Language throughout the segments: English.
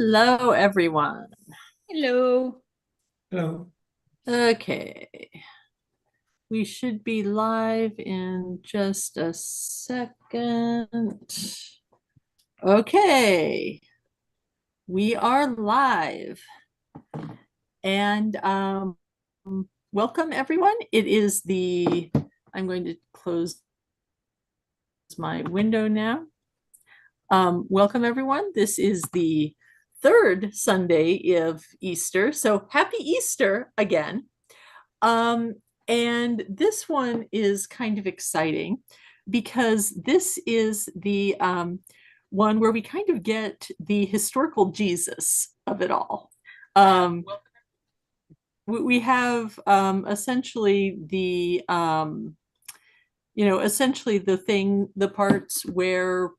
Hello, everyone. Hello. Hello. Okay, we should be live in just a second. Okay, we are live. And welcome, everyone. I'm going to close my window now. Welcome, everyone. This is the third Sunday of Easter. So happy Easter again. Um, and this one is kind of exciting because this is the one where we kind of get the historical Jesus of it all. We have essentially the parts where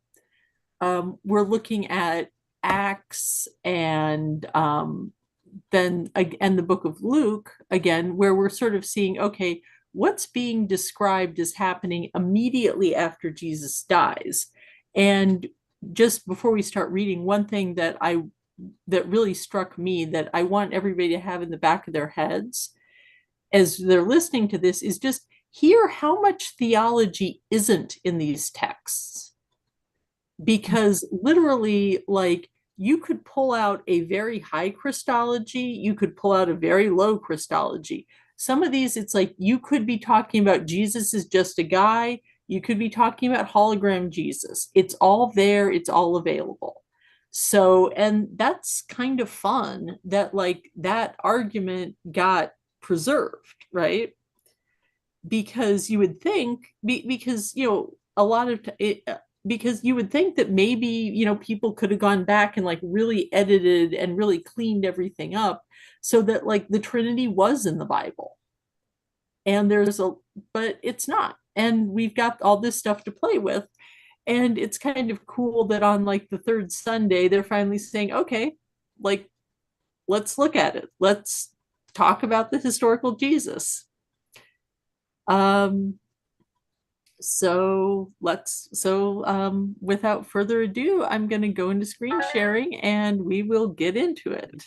we're looking at Acts and the book of Luke again, where we're sort of seeing, okay, what's being described as happening immediately after Jesus dies. And just before we start reading, one thing that really struck me that I want everybody to have in the back of their heads as they're listening to this is just hear how much theology isn't in these texts. Because literally, like, you could pull out a very high Christology, you could pull out a very low Christology. Some of these, it's like you could be talking about Jesus is just a guy, you could be talking about hologram Jesus. It's all there, it's all available. So, and that's kind of fun that, like, that argument got preserved, right? Because you would think, because, a lot of it, because you would think that maybe, people could have gone back and like really edited and really cleaned everything up so that like the Trinity was in the Bible. And but it's not. And we've got all this stuff to play with. And it's kind of cool that on like the third Sunday, they're finally saying, okay, like, let's look at it. Let's talk about the historical Jesus. Um, without further ado, I'm going to go into screen sharing and we will get into it.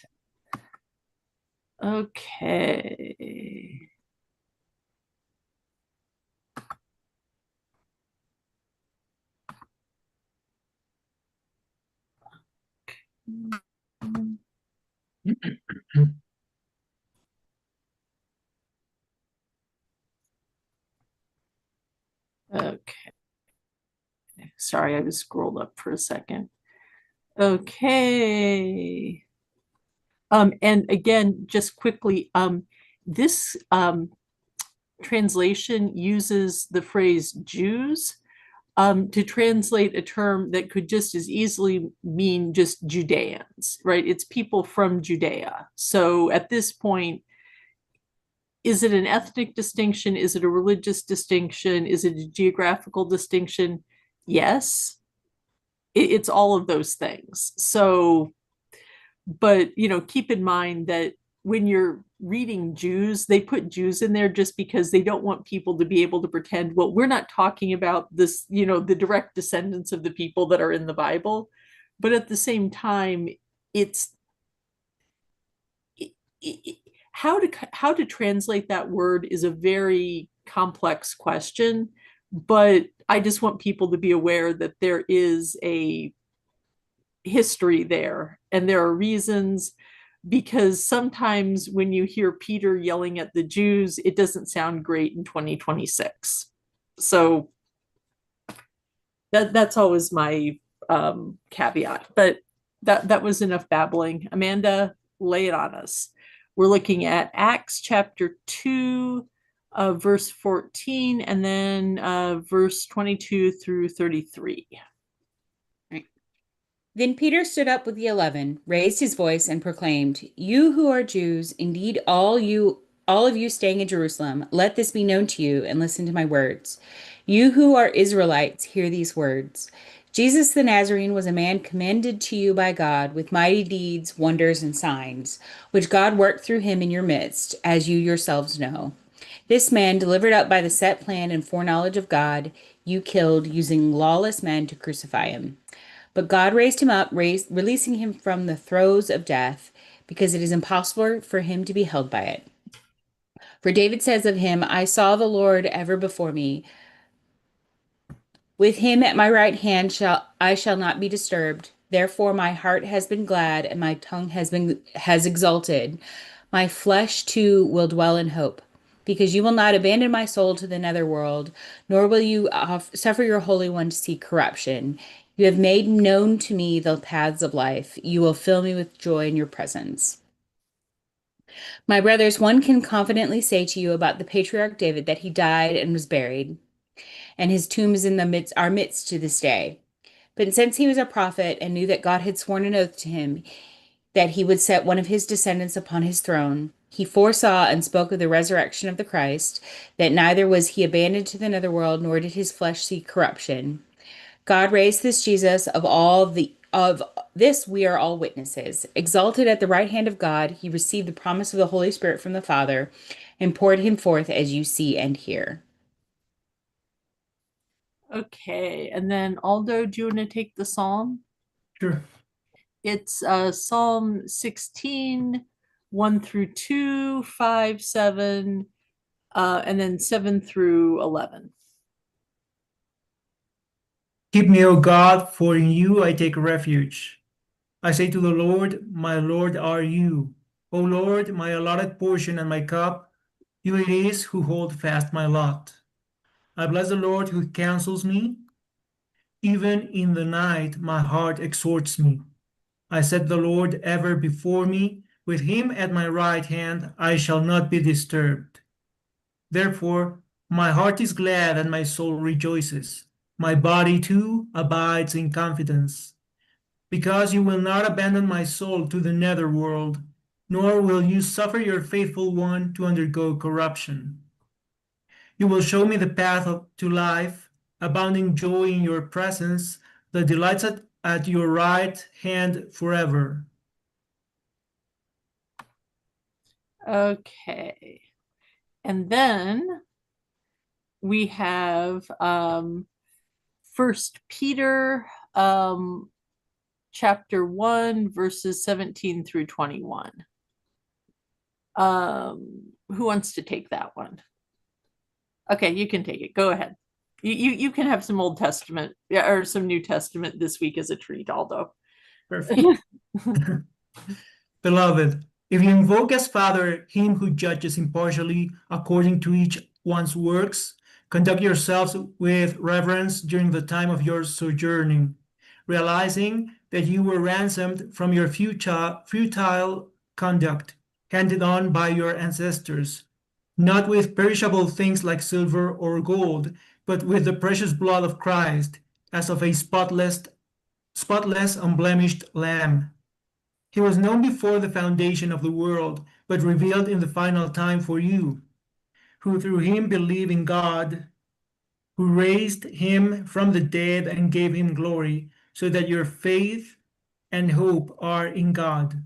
Okay. Okay. Sorry, I was scrolled up for a second. Okay. And again, just quickly, this translation uses the phrase Jews to translate a term that could just as easily mean just Judeans, right? It's people from Judea. So at this point, is it an ethnic distinction? Is it a religious distinction? Is it a geographical distinction? Yes, it's all of those things. So, but keep in mind that when you're reading Jews, they put Jews in there just because they don't want people to be able to pretend, well, we're not talking about this, the direct descendants of the people that are in the Bible. But at the same time, it's it, it, how to translate that word is a very complex question. But I just want people to be aware that there is a history there and there are reasons, because sometimes when you hear Peter yelling at the Jews, it doesn't sound great in 2026. So that's always my caveat. But that was enough babbling. Amanda, lay it on us. We're looking at Acts chapter 2, verse 14, and then verse 22 through 33. Then Peter stood up with the 11, raised his voice, and proclaimed, "You who are Jews, indeed all of you staying in Jerusalem, let this be known to you, and listen to my words. You who are Israelites, hear these words. Jesus the Nazarene was a man commended to you by God with mighty deeds, wonders, and signs, which God worked through him in your midst, as you yourselves know. This man, delivered up by the set plan and foreknowledge of God, you killed, using lawless men to crucify him. But God raised him up, releasing him from the throes of death, because it is impossible for him to be held by it. For David says of him, I saw the Lord ever before me. With him at my right hand shall not be disturbed. Therefore my heart has been glad, and my tongue has exulted. My flesh too will dwell in hope, because you will not abandon my soul to the netherworld, nor will you suffer your Holy One to see corruption. You have made known to me the paths of life. You will fill me with joy in your presence. My brothers, one can confidently say to you about the patriarch David that he died and was buried, and his tomb is in our midst to this day. But since he was a prophet and knew that God had sworn an oath to him that he would set one of his descendants upon his throne, he foresaw and spoke of the resurrection of the Christ, that neither was he abandoned to the netherworld, nor did his flesh see corruption. God raised this Jesus of this we are all witnesses. Exalted at the right hand of God, he received the promise of the Holy Spirit from the Father and poured him forth as you see and hear. Okay, and then Aldo, do you want to take the psalm? Sure. It's Psalm 16, 1 through 2, 5, 7, and then 7 through 11. Keep me, O God, for in you I take refuge. I say to the Lord, my Lord are you. O Lord, my allotted portion and my cup, you it is who hold fast my lot. I bless the Lord who counsels me. Even in the night my heart exhorts me. I set the Lord ever before me. With him at my right hand I shall not be disturbed. Therefore my heart is glad and my soul rejoices. My body too abides in confidence. Because you will not abandon my soul to the netherworld, nor will you suffer your faithful one to undergo corruption. You will show me the path to life, abounding joy in your presence, the delights at your right hand forever. Okay. And then we have First Peter chapter 1, verses 17 through 21. Who wants to take that one? Okay, you can take it. Go ahead. You can have some Old Testament, yeah, or some New Testament this week as a treat, Aldo. Perfect. Beloved, if you invoke as Father him who judges impartially according to each one's works, conduct yourselves with reverence during the time of your sojourning, realizing that you were ransomed from your futile conduct handed on by your ancestors, not with perishable things like silver or gold, but with the precious blood of Christ, as of a spotless, unblemished lamb. He was known before the foundation of the world, but revealed in the final time for you, who through him believe in God, who raised him from the dead and gave him glory, so that your faith and hope are in God.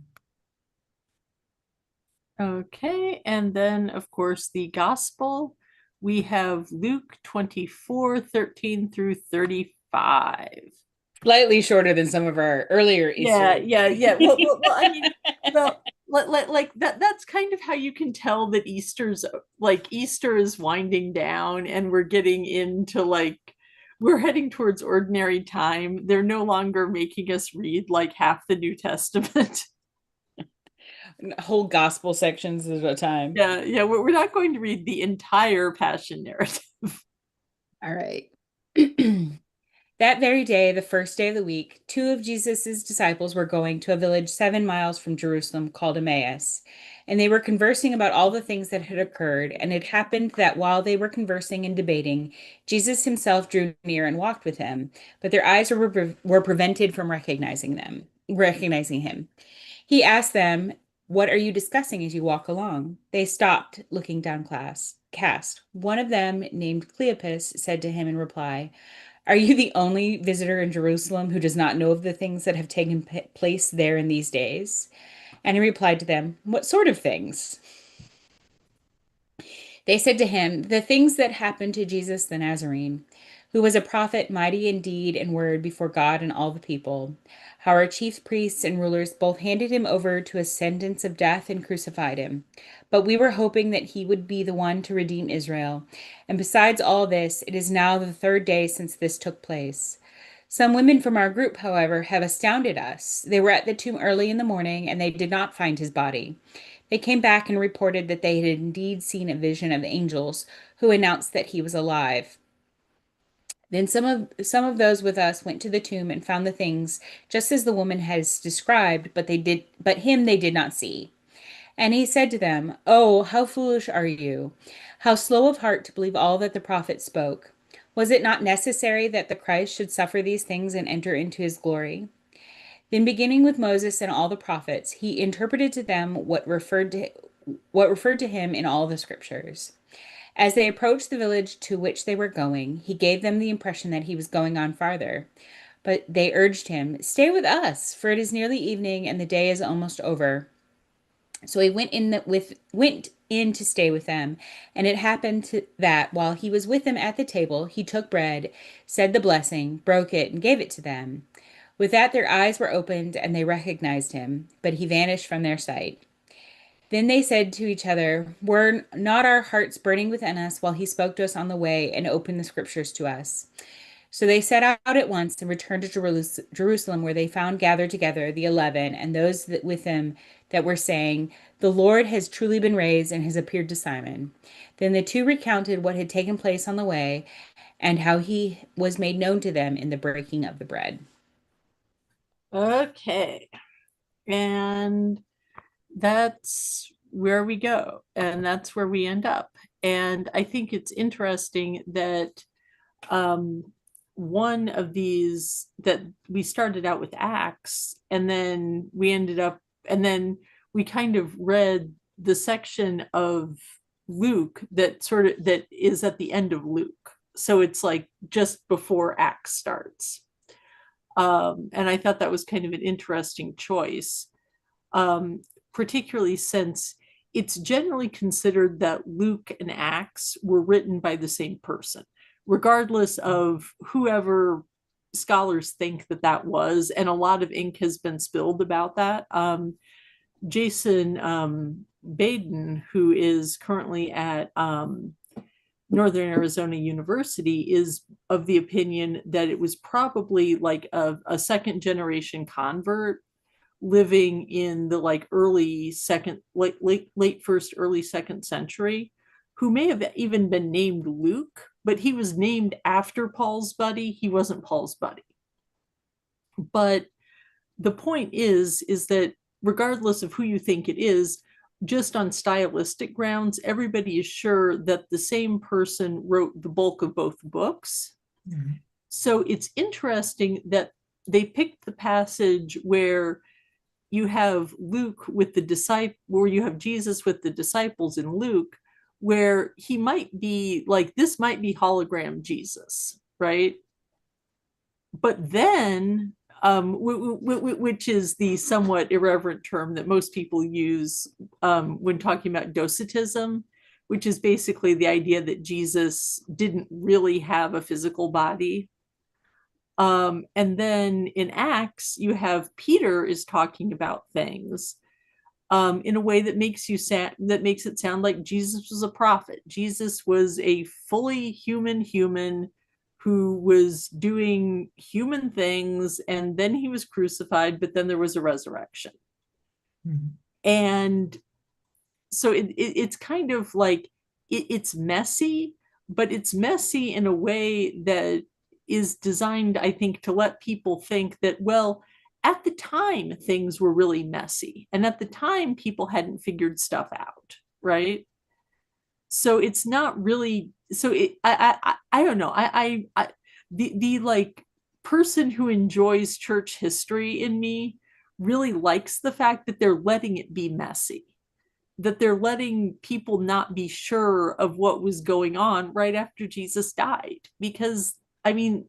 Okay, and then of course the gospel. We have Luke 24, 13 through 35. Slightly shorter than some of our earlier Yeah, Easter. yeah. Well, I mean, well, like that's kind of how you can tell that Easter is winding down and we're getting into we're heading towards ordinary time. They're no longer making us read like half the New Testament. Whole gospel sections at a time. Yeah, we're not going to read the entire Passion narrative. All right. That very day, the first day of the week, two of Jesus' disciples were going to a village 7 miles from Jerusalem called Emmaus, and they were conversing about all the things that had occurred. And it happened that while they were conversing and debating, Jesus himself drew near and walked with them, but their eyes were prevented from recognizing him. He asked them, "What are you discussing as you walk along?" They stopped, looking downcast. One of them, named Cleopas, said to him in reply, "Are you the only visitor in Jerusalem who does not know of the things that have taken place there in these days?" And he replied to them, "What sort of things?" They said to him, "The things that happened to Jesus the Nazarene, who was a prophet mighty in deed and word before God and all the people. How our chief priests and rulers both handed him over to a sentence of death and crucified him. But we were hoping that he would be the one to redeem Israel. And besides all this, it is now the third day since this took place. Some women from our group, however, have astounded us. They were at the tomb early in the morning, and they did not find his body. They came back and reported that they had indeed seen a vision of angels who announced that he was alive. Then some of those with us went to the tomb and found the things just as the woman has described, but him they did not see. And he said to them, "Oh, how foolish are you? How slow of heart to believe all that the prophets spoke. Was it not necessary that the Christ should suffer these things and enter into his glory?" Then beginning with Moses and all the prophets, he interpreted to them what referred to him in all the scriptures. As they approached the village to which they were going, he gave them the impression that he was going on farther. But they urged him, "Stay with us, for it is nearly evening and the day is almost over." So he went in to stay with them, and it happened that while he was with them at the table, he took bread, said the blessing, broke it, and gave it to them. With that, their eyes were opened, and they recognized him, but he vanished from their sight. Then they said to each other, "Were not our hearts burning within us while he spoke to us on the way and opened the scriptures to us?" So they set out at once and returned to Jerusalem, where they found gathered together the 11 and those with them that were saying, "The Lord has truly been raised and has appeared to Simon." Then the two recounted what had taken place on the way and how he was made known to them in the breaking of the bread. Okay. And that's where we go, and that's where we end up. And I think it's interesting that one of these, that we started out with Acts, and then we kind of read the section of Luke that is at the end of Luke. So it's like just before Acts starts. And I thought that was kind of an interesting choice. Particularly since it's generally considered that Luke and Acts were written by the same person, regardless of whoever scholars think that was, and a lot of ink has been spilled about that. Jason Baden, who is currently at Northern Arizona University, is of the opinion that it was probably like a second generation convert living in the like late first, early second century, who may have even been named Luke, but he was named after Paul's buddy. He wasn't Paul's buddy. But the point is that regardless of who you think it is, just on stylistic grounds, everybody is sure that the same person wrote the bulk of both books. Mm-hmm. So it's interesting that they picked the passage where you have you have Jesus with the disciples in Luke, where he might be like, this might be hologram Jesus, right? But then, which is the somewhat irreverent term that most people use when talking about docetism, which is basically the idea that Jesus didn't really have a physical body. And then in Acts, you have Peter is talking about things in a way that makes it sound like Jesus was a prophet. Jesus was a fully human who was doing human things, and then he was crucified, but then there was a resurrection. Mm-hmm. And so it's kind of like it's messy, but it's messy in a way that is designed, I think, to let people think that, well, at the time things were really messy, and at the time people hadn't figured stuff out, right? So it's not really, so I don't know. The like person who enjoys church history in me really likes the fact that they're letting it be messy, that they're letting people not be sure of what was going on right after Jesus died. Because I mean,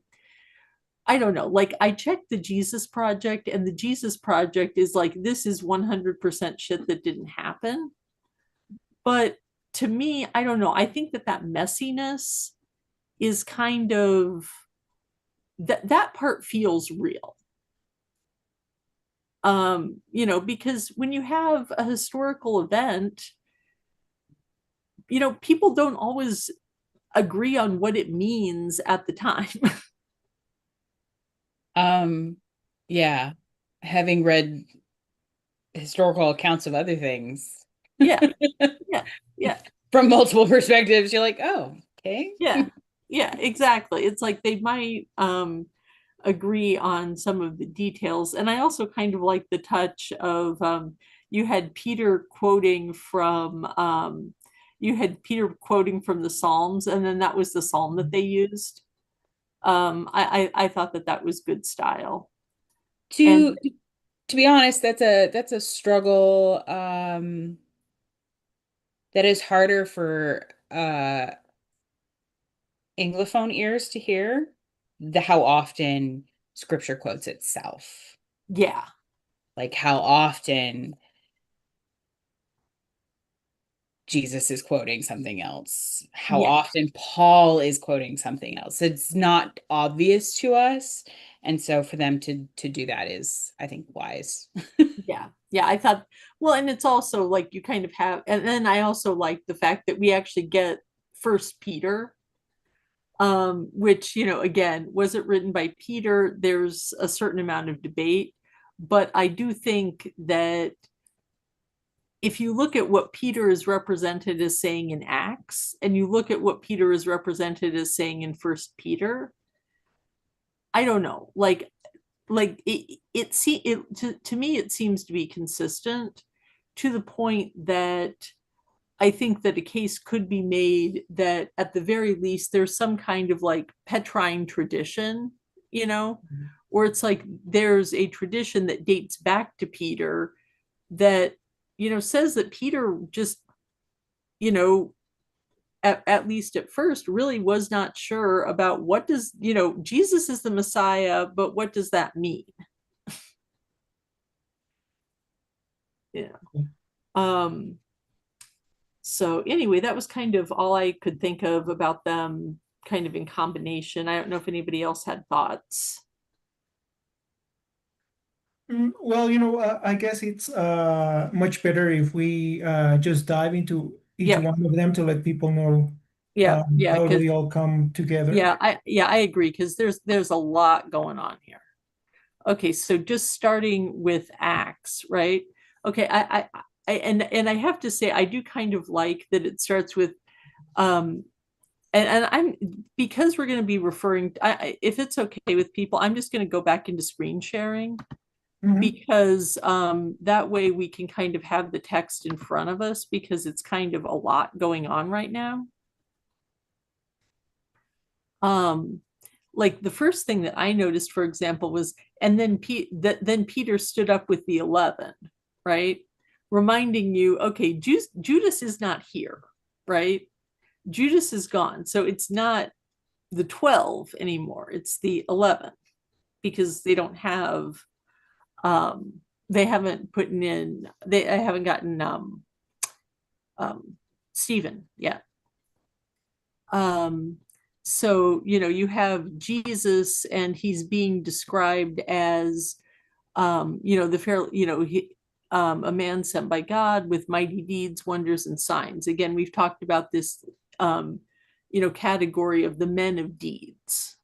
I don't know, like I checked the Jesus Project, and the Jesus Project is like, this is 100% shit that didn't happen. But to me, I don't know, I think that messiness is kind of that part feels real. You know, because when you have a historical event, you know, people don't always agree on what it means at the time. Yeah, having read historical accounts of other things Yeah, yeah, yeah, from multiple perspectives, you're like, oh, okay. yeah, yeah, exactly. It's like they might agree on some of the details. And I also kind of like the touch of you had Peter quoting from the Psalms, and then that was the psalm that they used. I thought that that was good style. And To be honest, that's a struggle that is harder for Anglophone ears to hear, the how often scripture quotes itself. yeah, Like how often Jesus is quoting something else, how yeah, often Paul is quoting something else. It's not obvious to us. And so for them to do that is, I think, wise. yeah, yeah. I thought, well, and it's also like you kind of have, and then I also like the fact that we actually get First Peter, which, you know, again, was it written by Peter? There's a certain amount of debate, but I do think that if you look at what Peter is represented as saying in Acts, and you look at what Peter is represented as saying in First Peter, I don't know, like to me it seems to be consistent, to the point that I think that a case could be made that at the very least there's some kind of like Petrine tradition, you know, or it's like there's a tradition that dates back to Peter that, you know, says that Peter just, you know, at least at first really was not sure about what does, you know, Jesus is the Messiah, but what does that mean? Yeah. Um, so anyway, that was kind of all I could think of about them kind of in combination. I don't know if anybody else had thoughts. Well, I guess it's much better if we just dive into each Yeah, one of them to let people know yeah, yeah, how because they all come together. I agree because there's a lot going on here. Okay, so just starting with Acts, right? Okay, and I have to say I do kind of like that it starts with um and I'm, because we're going to be referring, if it's okay with people, I'm just going to go back into screen sharing, Mhm. because that way we can kind of have the text in front of us, because it's kind of a lot going on right now. Um, like the first thing that I noticed, for example, was, and then then Peter stood up with the 11, right? Reminding you, okay, Judas is not here, right? Judas is gone. So it's not the 12 anymore. It's the 11, because they don't have, um, they haven't put in, I haven't gotten Stephen yet. Um, so, you know, you have Jesus and he's being described as, you know, a man sent by God with mighty deeds, wonders, and signs. Again, we've talked about this, you know, category of the men of deeds,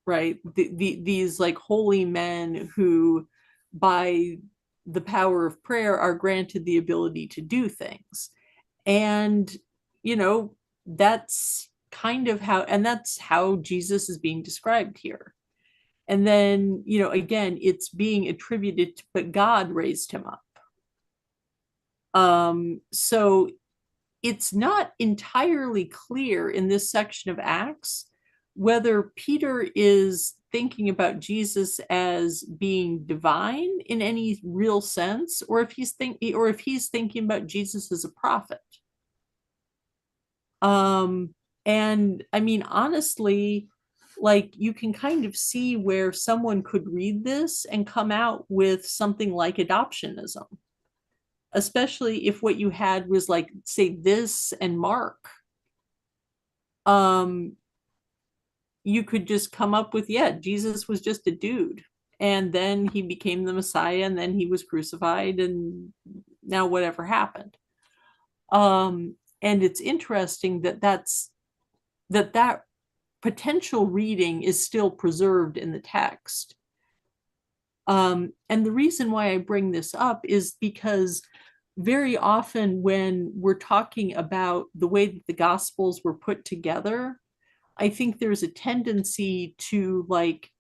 right? These like holy men who, by the power of prayer, are granted the ability to do things. And, you know, that's kind of how, and that's how Jesus is being described here. And then, you know, again, it's being attributed to, but God raised him up. So it's not entirely clear in this section of Acts whether Peter is thinking about Jesus as being divine in any real sense, or if he's thinking about Jesus as a prophet. And I mean, honestly, like you can kind of see where someone could read this and come out with something like adoptionism, especially if what you had was like, say, this and Mark. Um, you could just come up with, yeah, Jesus was just a dude. And then he became the Messiah, and then he was crucified, and now whatever happened. And it's interesting that that potential reading is still preserved in the text. And the reason why I bring this up is because very often when we're talking about the way that the Gospels were put together, I think there's a tendency to like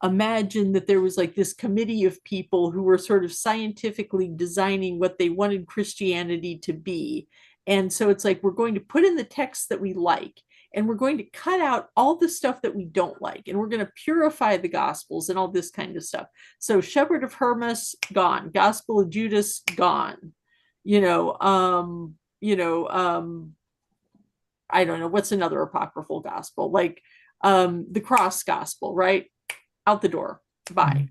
imagine that there was like this committee of people who were sort of scientifically designing what they wanted Christianity to be. And so it's like, we're going to put in the text that we like, and we're going to cut out all the stuff that we don't like, and we're going to purify the Gospels and all this kind of stuff. So Shepherd of Hermas, gone. Gospel of Judas, gone. You know, I don't know, what's another apocryphal gospel? Like the cross gospel, right? Out the door. Bye.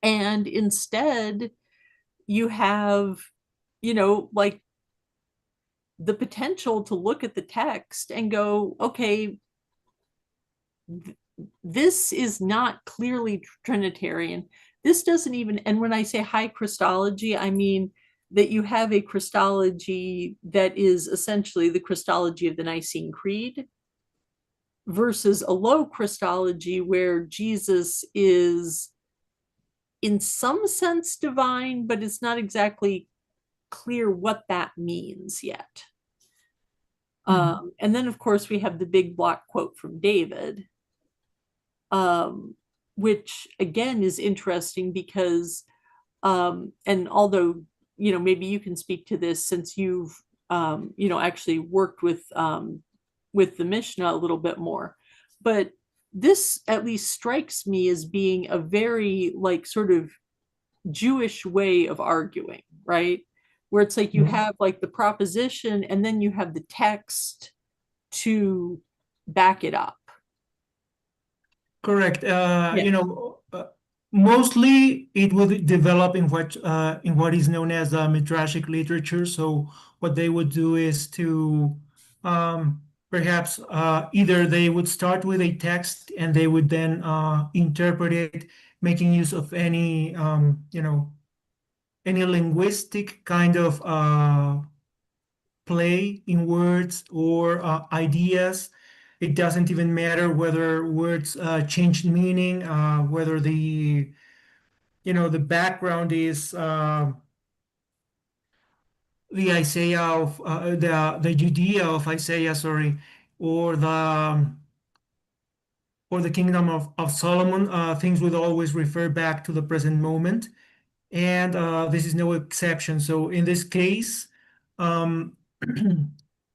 And instead, you have, like the potential to look at the text and go, okay, this is not clearly Trinitarian. This doesn't even, and when I say high Christology, I mean that you have a Christology that is essentially the Christology of the Nicene Creed versus a low Christology where Jesus is in some sense divine, but it's not exactly clear what that means yet. And then, of course, we have the big block quote from David, which again is interesting because, and although, maybe you can speak to this since you've, actually worked with the Mishnah a little bit more, but this at least strikes me as being a very like sort of Jewish way of arguing, right? Where it's like you have like the proposition and then you have the text to back it up. Correct. Mostly it will develop in what is known as midrashic literature. So what they would do is to perhaps either they would start with a text and they would then interpret it, making use of any any linguistic kind of play in words or ideas. It doesn't even matter whether words change meaning, whether the background is the Isaiah of the Judea of Isaiah, sorry, or the kingdom of Solomon. Things would always refer back to the present moment, and this is no exception. So in this case,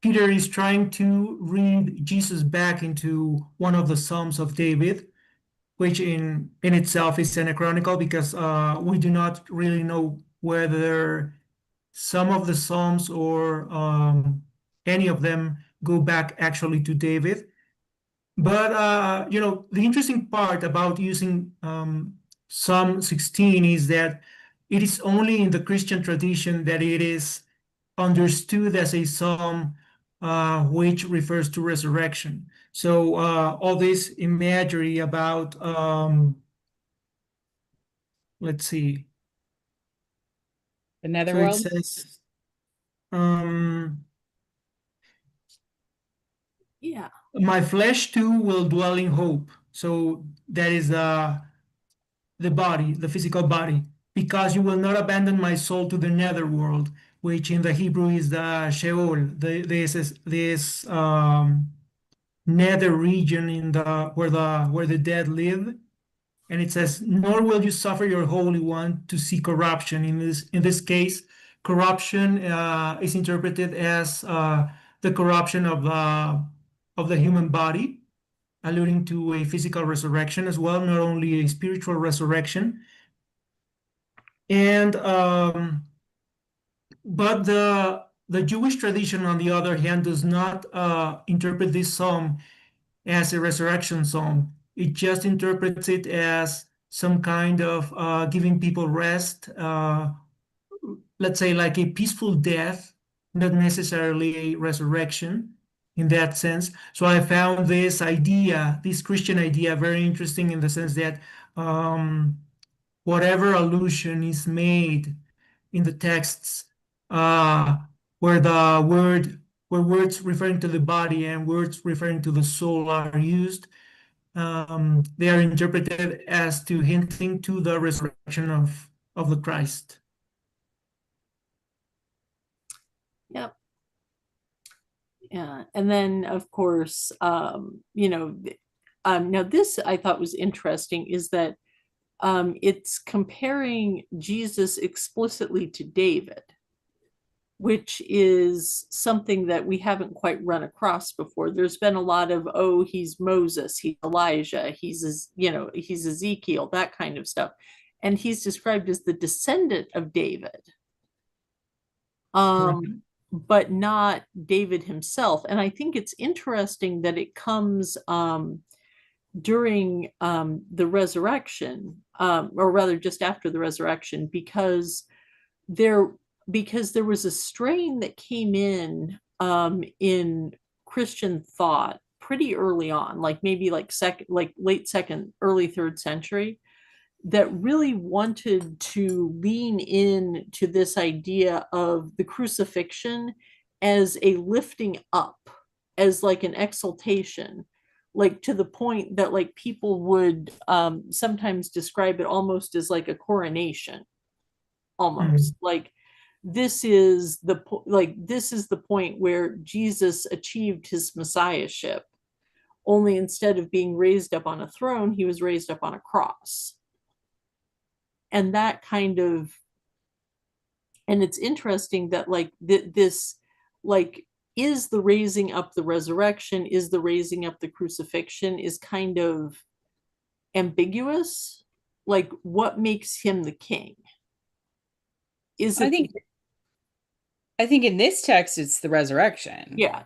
Peter is trying to read Jesus back into one of the Psalms of David, which in itself is anachronical because we do not really know whether some of the Psalms or any of them go back actually to David. But the interesting part about using Psalm 16 is that it is only in the Christian tradition that it is understood as a psalm which refers to resurrection. So all this imagery about, let's see. The netherworld? So it says, Yeah. my flesh too will dwell in hope. So that is the body, the physical body, because you will not abandon my soul to the netherworld, which in the Hebrew is the Sheol, this nether region in where the dead live. And it says, nor will you suffer your Holy One to see corruption. In this case, corruption is interpreted as the corruption of the human body, alluding to a physical resurrection as well, not only a spiritual resurrection. And but the Jewish tradition, on the other hand, does not interpret this psalm as a resurrection psalm. It just interprets it as some kind of giving people rest, let's say like a peaceful death, not necessarily a resurrection. in that sense. So I found this idea, this Christian idea, very interesting in the sense that whatever allusion is made in the texts, uh, where where words referring to the body and words referring to the soul are used, they are interpreted as to hinting to the resurrection of the Christ. Yep. Yeah. And then, of course, now this I thought was interesting is that it's comparing Jesus explicitly to David, which is something that we haven't quite run across before. There's been a lot of, oh, he's Moses, he's Elijah, he's Ezekiel, that kind of stuff. And he's described as the descendant of David. But not David himself. And I think it's interesting that it comes during the resurrection, or rather just after the resurrection, because there was a strain that came in Christian thought pretty early on, like maybe like late second, early third century, that really wanted to lean in to this idea of the crucifixion as a lifting up, as like an exaltation, like to the point that like people would sometimes describe it almost as like a coronation, almost like this is the point where Jesus achieved his messiahship, only instead of being raised up on a throne, he was raised up on a cross. And that kind of, and it's interesting that like this, like, is the raising up the resurrection, is the raising up the crucifixion, is kind of ambiguous. Like, what makes him the king? Is it? I think in this text it's the resurrection. Yeah.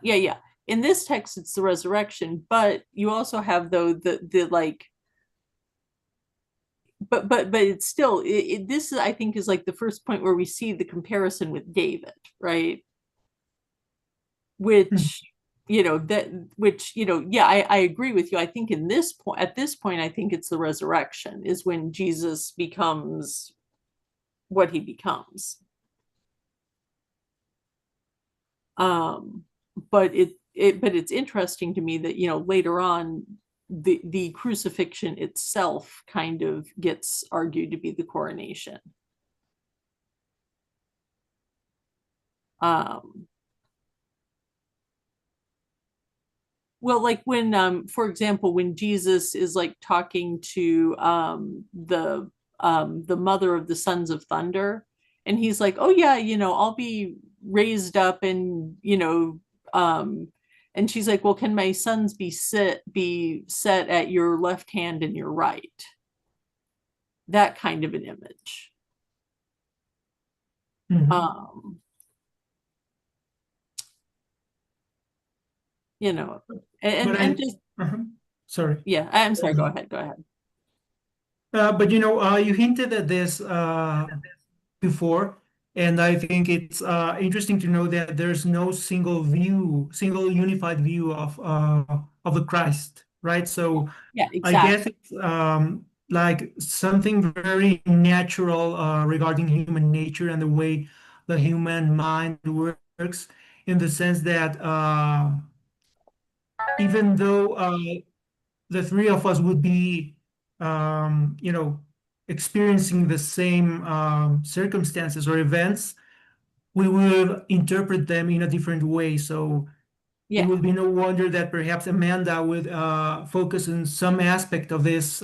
In this text, it's the resurrection, but you also have though the like. But it's still this is, I think, is like the first point where we see the comparison with David, right? Which I agree with you. I think at this point, I think it's the resurrection is when Jesus becomes what he becomes. But it's interesting to me that later on the crucifixion itself kind of gets argued to be the coronation. Well, like when, for example, when Jesus is like talking to the mother of the sons of thunder, and he's like, "Oh yeah, I'll be raised up," and and she's like, "Well, can my sons be set at your left hand and your right?" That kind of an image. And just sorry. Yeah, I'm sorry. Go ahead. But you hinted at this before, and I think it's interesting to know that there's no single unified view of the Christ, right? So yeah, I exactly. guess it's like something very natural regarding human nature and the way the human mind works, in the sense that even though the three of us would be, experiencing the same circumstances or events, we will interpret them in a different way. So it would be no wonder that perhaps Amanda would focus on some aspect of this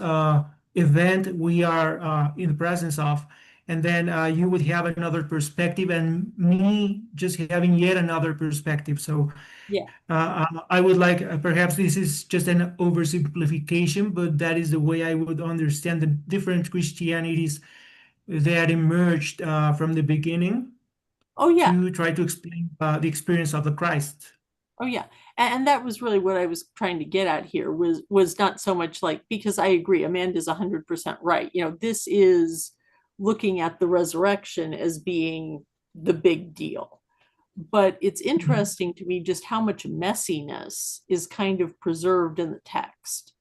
event we are in the presence of, and then you would have another perspective, and me just having yet another perspective. So I would like, perhaps this is just an oversimplification, but that is the way I would understand the different Christianities that emerged from the beginning. To try to explain the experience of the Christ. Oh yeah. And that was really what I was trying to get at here, was not so much like, because I agree, Amanda's 100% right. This is looking at the resurrection as being the big deal. but it's interesting to me just how much messiness is kind of preserved in the text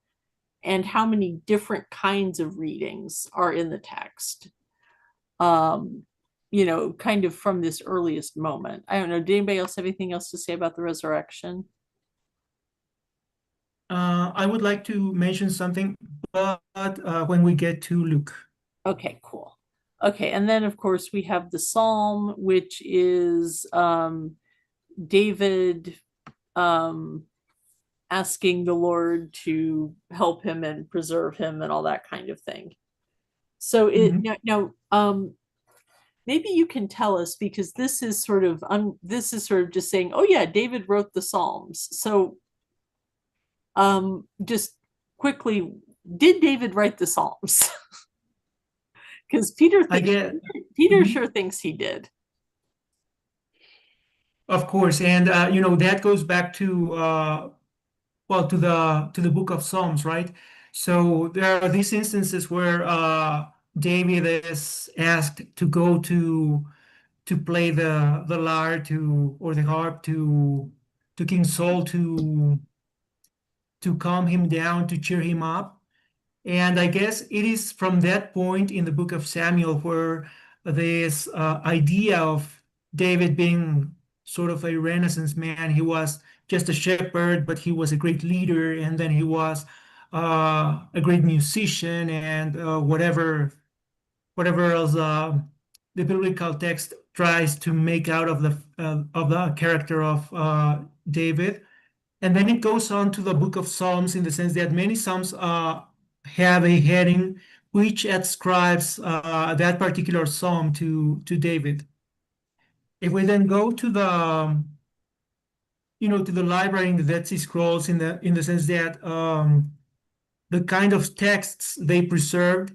and how many different kinds of readings are in the text. Kind of from this earliest moment. I don't know. Did anybody else have anything else to say about the resurrection? I would like to mention something, but when we get to Luke. Okay, cool. Okay, and then of course we have the Psalm, which is David asking the Lord to help him and preserve him and all that kind of thing. So maybe you can tell us, because this is sort of just saying, oh yeah, David wrote the Psalms. So just quickly, did David write the Psalms? Because Peter Mhm. sure thinks he did. Of course, and that goes back to well, to the book of Psalms, right? So there are these instances where David is asked to go to play the lyre to or the harp to King Saul to calm him down, to cheer him up. And I guess it is from that point in the book of Samuel where this idea of David being sort of a Renaissance man, he was just a shepherd, but he was a great leader, and then he was a great musician, and whatever else the biblical text tries to make out of the character of David. And then it goes on to the book of Psalms in the sense that many Psalms have a heading which ascribes that particular psalm to David. If we then go to to the library in the Dead Sea Scrolls in the sense that the kind of texts they preserved,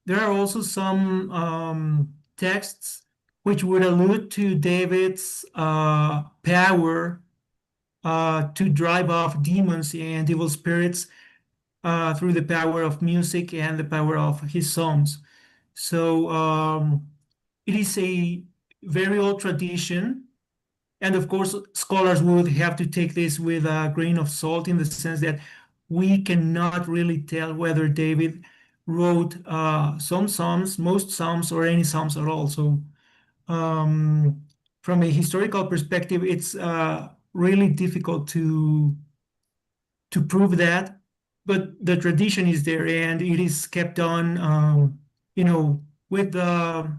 there are also some texts which would allude to David's power to drive off demons and evil spirits through the power of music and the power of his psalms. So it is a very old tradition. And of course, scholars would have to take this with a grain of salt in the sense that we cannot really tell whether David wrote some psalms, most psalms, or any psalms at all. So from a historical perspective, it's really difficult to prove that, but the tradition is there and it is kept on, with the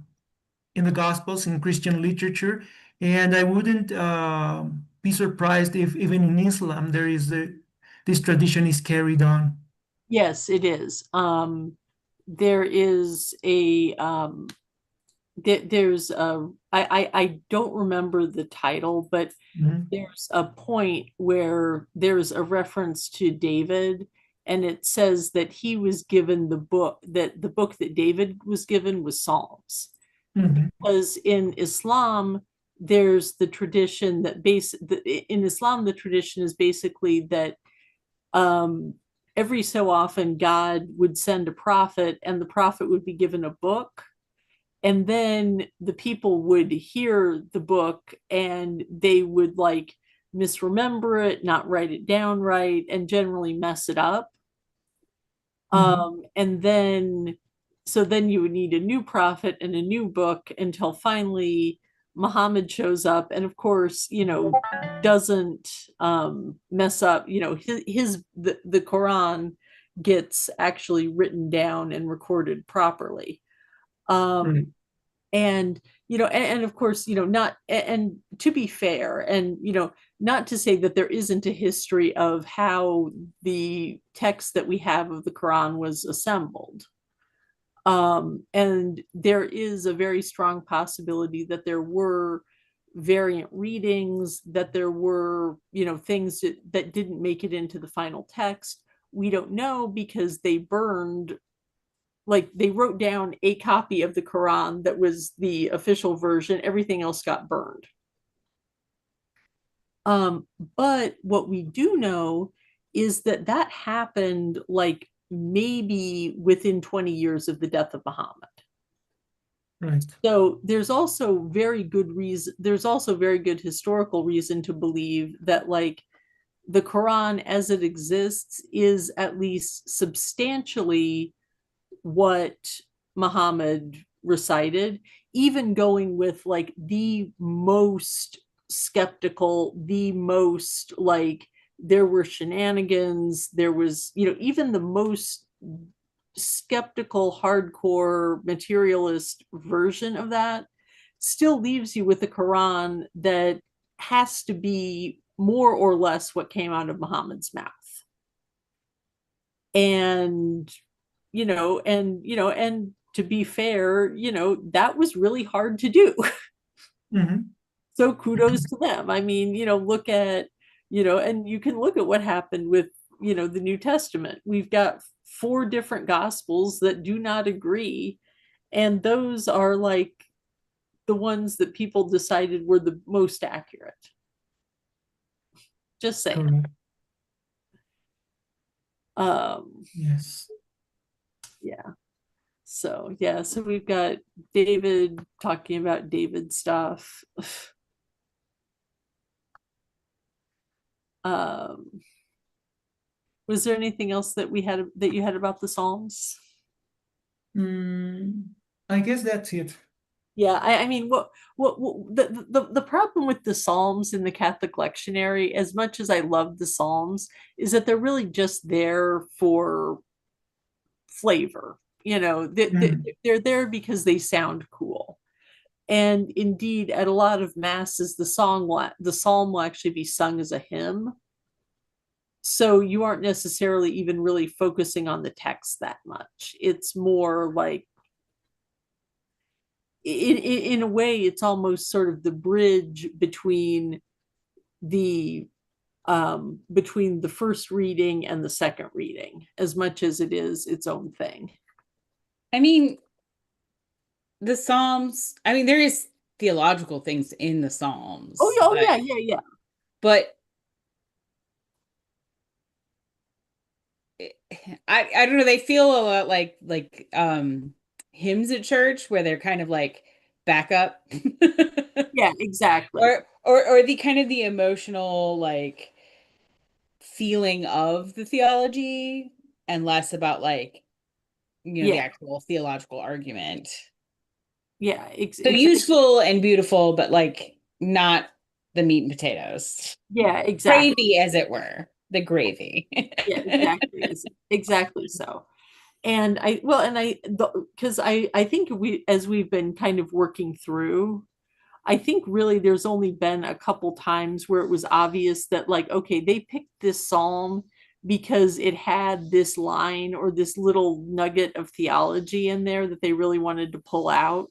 in the Gospels in Christian literature. And I wouldn't be surprised if even in Islam there is this tradition is carried on. Yes, it is. There is a there's a I don't remember the title, but Mhm. there's a point where there's a reference to David, and it says that he was given the book that David was given was Psalms. Mhm. Because in Islam, there's the tradition that in Islam, the tradition is basically that every so often God would send a prophet, and the prophet would be given a book, and then the people would hear the book and they would like misremember it, not write it down right, and generally mess it up. And then so then you would need a new prophet and a new book until finally Muhammad shows up, and of course, doesn't mess up, the Quran gets actually written down and recorded properly. Right. And and of course, not, and to be fair, and not to say that there isn't a history of how the text that we have of the Quran was assembled. And there is a very strong possibility that there were variant readings, that there were, things that didn't make it into the final text. We don't know, because they burned, like they wrote down a copy of the Quran that was the official version, everything else got burned. But what we do know is that that happened like maybe within 20 years of the death of Muhammad. Right. So there's also very good reason, there's also very good historical reason to believe that like the Quran as it exists is at least substantially what Muhammad recited, even going with like the most skeptical, the most like there were shenanigans, there was, you know, even the most skeptical, hardcore materialist version of that still leaves you with a Quran that has to be more or less what came out of Muhammad's mouth. And and to be fair, that was really hard to do. Mhm. So kudos to them. I mean, look at, and you can look at what happened with, the New Testament. We've got four different gospels that do not agree. And those are like the ones that people decided were the most accurate. Just saying. Correct. Um, Yes. yeah. So we've got David talking about David stuff. Um, was there anything else that you had about the Psalms? I guess that's it. Yeah, I mean, what the problem with the Psalms in the Catholic lectionary, as much as I love the Psalms, is that they're really just there for flavor. Mm. They're there because they sound cool. And indeed, at a lot of masses, the psalm will actually be sung as a hymn. So you aren't necessarily even really focusing on the text that much. It's more like, in a way, it's almost sort of the bridge the between the first reading and the second reading, as much as it is its own thing. I mean, the Psalms, I mean, there is theological things in the Psalms. Oh yeah, yeah. But I don't know, they feel a lot like hymns at church where they're kind of like backup. Yeah, exactly. Or the kind of the emotional like feeling of the theology and less about like the Yeah, actual theological argument. yeah, So exactly. useful and beautiful, but like not the meat and potatoes. Yeah, exactly. Gravy, as it were. The gravy. Yeah, exactly. Exactly so. And because I think as we've been kind of working through, I think really there's only been a couple times where it was obvious that like, okay, they picked this psalm because it had this line or this little nugget of theology in there that they really wanted to pull out.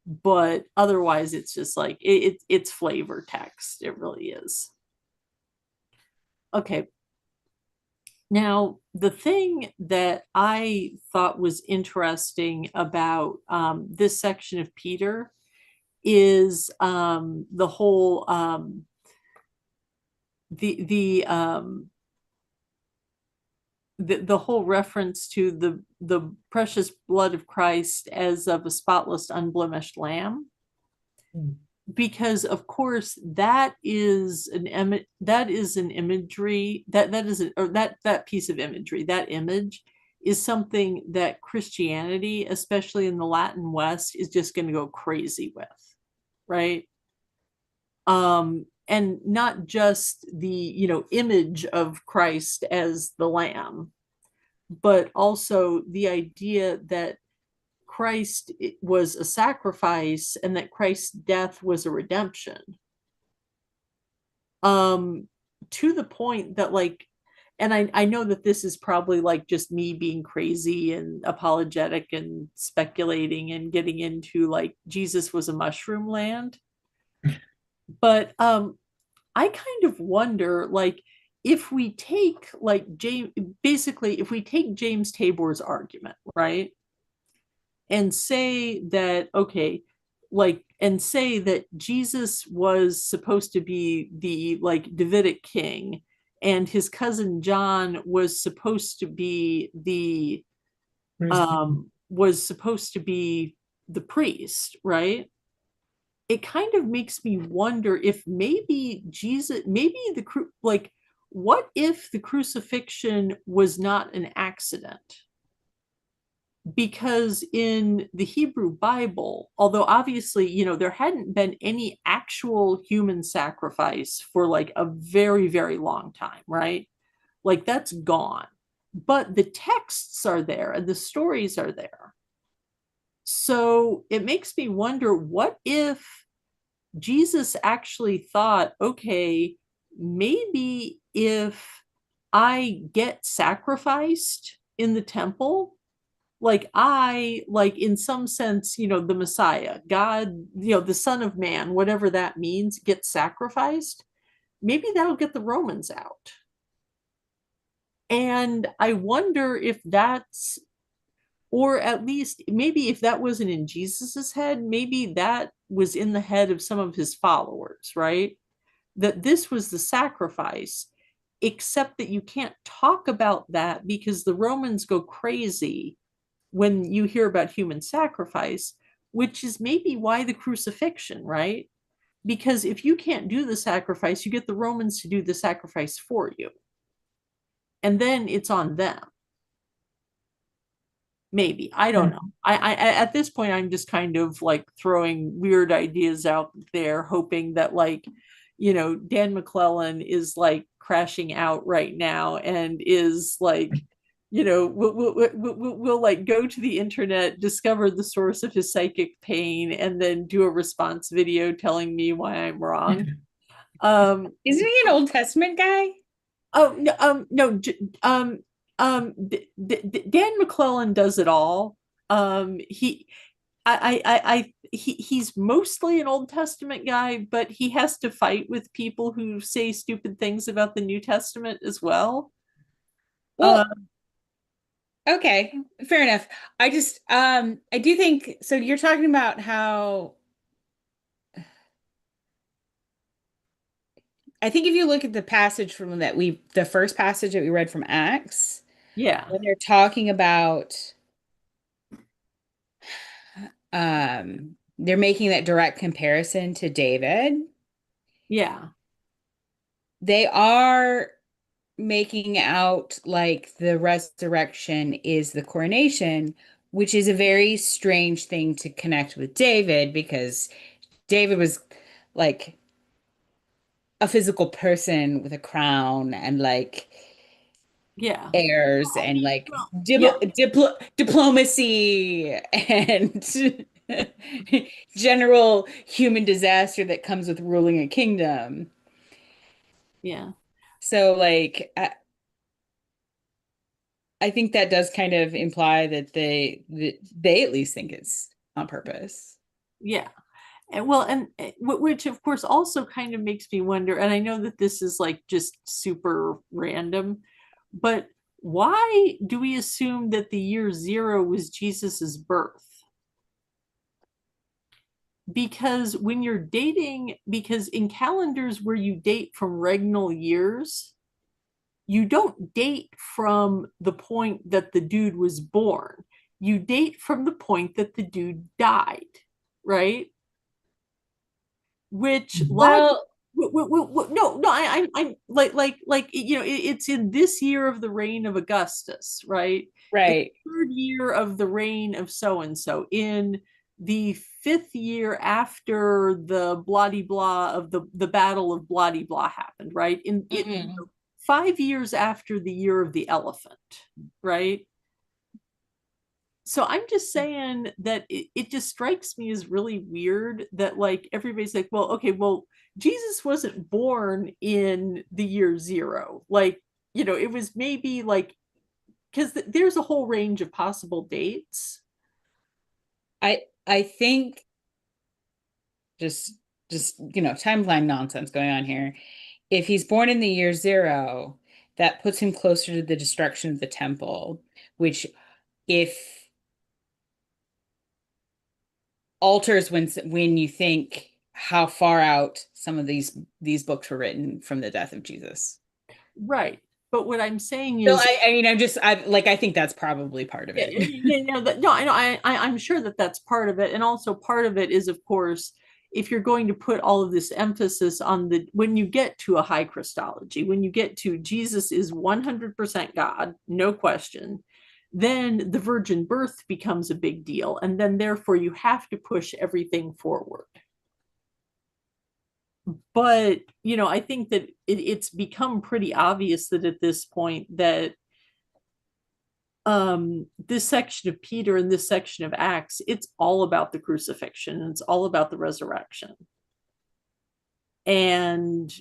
But otherwise, it's just like it's flavor text. It really is. Okay. Now, the thing that I thought was interesting about this section of Peter is the whole the whole reference to the precious blood of Christ as of a spotless, unblemished lamb. Mm. Because of course that is an imagery that piece of imagery, that image is something that Christianity, especially in the Latin West, is just going to go crazy with, right? And not just the image of Christ as the lamb, but also the idea that Christ was a sacrifice and that Christ's death was a redemption. To the point that like, and I know that this is probably like just me being crazy and apologetic and speculating and getting into like Jesus was a mushroom land. But I kind of wonder like if we take like basically if we take James Tabor's argument, right? And say that, okay, like, and say that Jesus was supposed to be the like Davidic king, and his cousin John was supposed to be the Christian. was supposed to be the priest, right? It kind of makes me wonder if maybe Jesus, maybe like, what if the crucifixion was not an accident? Because in the Hebrew Bible, although obviously, there hadn't been any actual human sacrifice for like a very, very long time, right? Like that's gone. But the texts are there and the stories are there. So it makes me wonder, what if Jesus actually thought, okay, maybe if I get sacrificed in the temple, like in some sense, the Messiah, God, the Son of Man, whatever that means, gets sacrificed, maybe that'll get the Romans out. And I wonder if that's, or at least maybe if that wasn't in Jesus's head, maybe that was in the head of some of his followers, right? That this was the sacrifice, except that you can't talk about that because the Romans go crazy when you hear about human sacrifice, which is maybe why the crucifixion, right? Because if you can't do the sacrifice, you get the Romans to do the sacrifice for you. And then it's on them. Maybe. I don't know. I at this point, I'm just kind of like throwing weird ideas out there, hoping that like, Dan McClellan is like crashing out right now and is like, we'll like go to the internet, discover the source of his psychic pain, and then do a response video telling me why I'm wrong. Isn't he an Old Testament guy? Oh no, no, Dan McClellan does it all. He's mostly an Old Testament guy, but he has to fight with people who say stupid things about the New Testament as well. Well, okay, fair enough. I do think so. You're talking about how I think if you look at the passage from the first passage that we read from Acts, Yeah, when they're talking about, they're making that direct comparison to David. yeah, They are making out like the resurrection is the coronation, which is a very strange thing to connect with David because David was like a physical person with a crown and like yeah. heirs and like Well, yeah, diplomacy and general human disaster that comes with ruling a kingdom. yeah, So like I think that does kind of imply that they at least think it's on purpose. yeah. And well, and which of course also kind of makes me wonder, and I know that this is like just super random, but why do we assume that the year zero was Jesus's birth? Because when you're dating, because in calendars where you date from regnal years, you don't date from the point that the dude was born. You date from the point that the dude died, right? Which log Well, no, no, I'm like it's in this year of the reign of Augustus, right? In right. the third year of the reign of so and so, in the fifth year after the bloody blah of the battle of bloody blah happened, right? In it Mhm. 5 years after the year of the elephant, right? So I'm just saying that it just strikes me as really weird that like everybody's like, well, okay, well, Jesus wasn't born in the year zero. Like, it was maybe like, because there's a whole range of possible dates. I think just timeline nonsense going on here. If he's born in the year zero, that puts him closer to the destruction of the temple, which if alters when you think how far out some of these books were written from the death of Jesus. Right. but what I'm saying So is, I mean, I think that's probably part of yeah, it. no, I know, I'm sure that that's part of it, and also part of it is, of course, if you're going to put all of this emphasis on when you get to a high Christology, when you get to Jesus is 100% God, no question, then the virgin birth becomes a big deal, and then therefore you have to push everything forward. But I think that it's become pretty obvious that at this point that this section of Peter and this section of Acts, it's all about the crucifixion, and it's all about the resurrection. And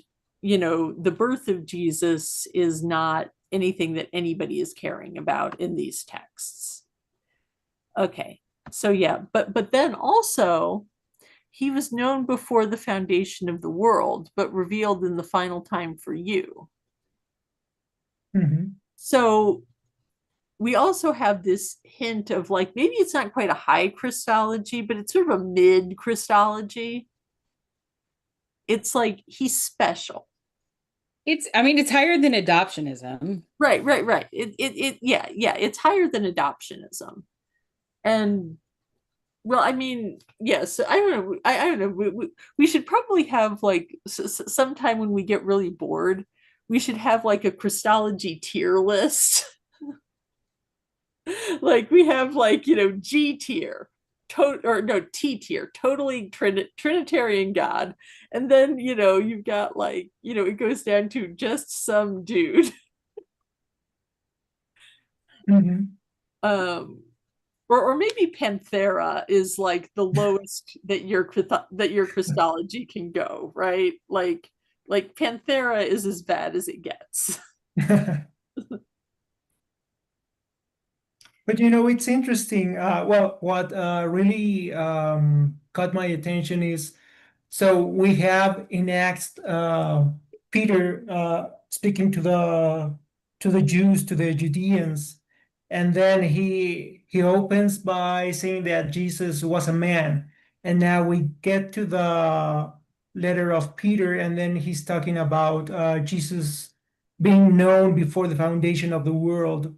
the birth of Jesus is not anything that anybody is caring about in these texts. Okay, so yeah, but then also he was known before the foundation of the world, but revealed in the final time for you. Mhm. So we also have this hint of like, maybe it's not quite a high Christology, but it's sort of a mid Christology. It's like he's special. It's higher than adoptionism. Right. Yeah, it's higher than adoptionism. And well, I mean, yes, I don't know. I don't know. We should probably have like sometime when we get really bored, we should have like a Christology tier list. Like we have like, G tier, or no, T tier, totally Trinitarian God. And then, you've got like, it goes down to just some dude. Mhm. Or maybe Panthera is like the lowest that your Christology can go, right? Like Panthera is as bad as it gets. But it's interesting. Well, what really caught my attention is, so we have in Acts Peter speaking to the Jews, to the Judeans, and then he opens by saying that Jesus was a man, and now we get to the letter of Peter, and then he's talking about Jesus being known before the foundation of the world.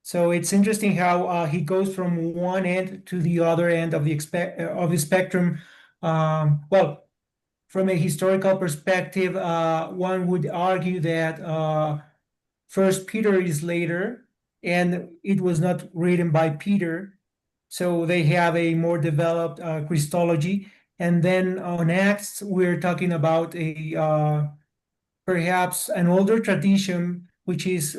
So it's interesting how he goes from one end to the other end of the spectrum. Well, from a historical perspective, one would argue that First Peter is later, and it was not written by Peter, so they have a more developed Christology. And then on Acts, we're talking about a perhaps an older tradition, which is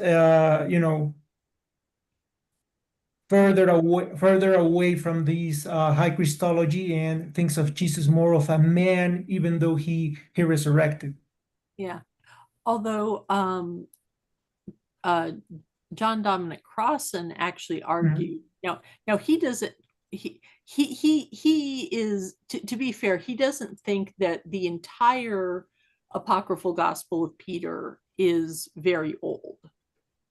further away from these high Christology, and thinks of Jesus more of a man, even though he resurrected. Yeah. Although uh John Dominic Crossan actually Mhm. argued, now he doesn't, he is, to be fair, he doesn't think that the entire apocryphal gospel of Peter is very old.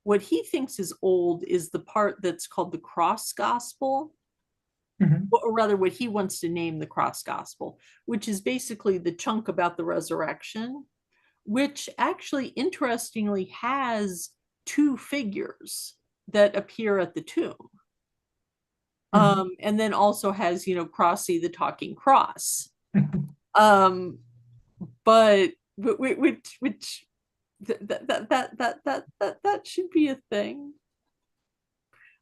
What he thinks is old is the part that's called the cross gospel, Mhm. or rather what he wants to name the cross gospel, which is basically the chunk about the resurrection, which actually interestingly has two figures that appear at the tomb. And then also has, Crossy the talking cross. Um, but which that should be a thing.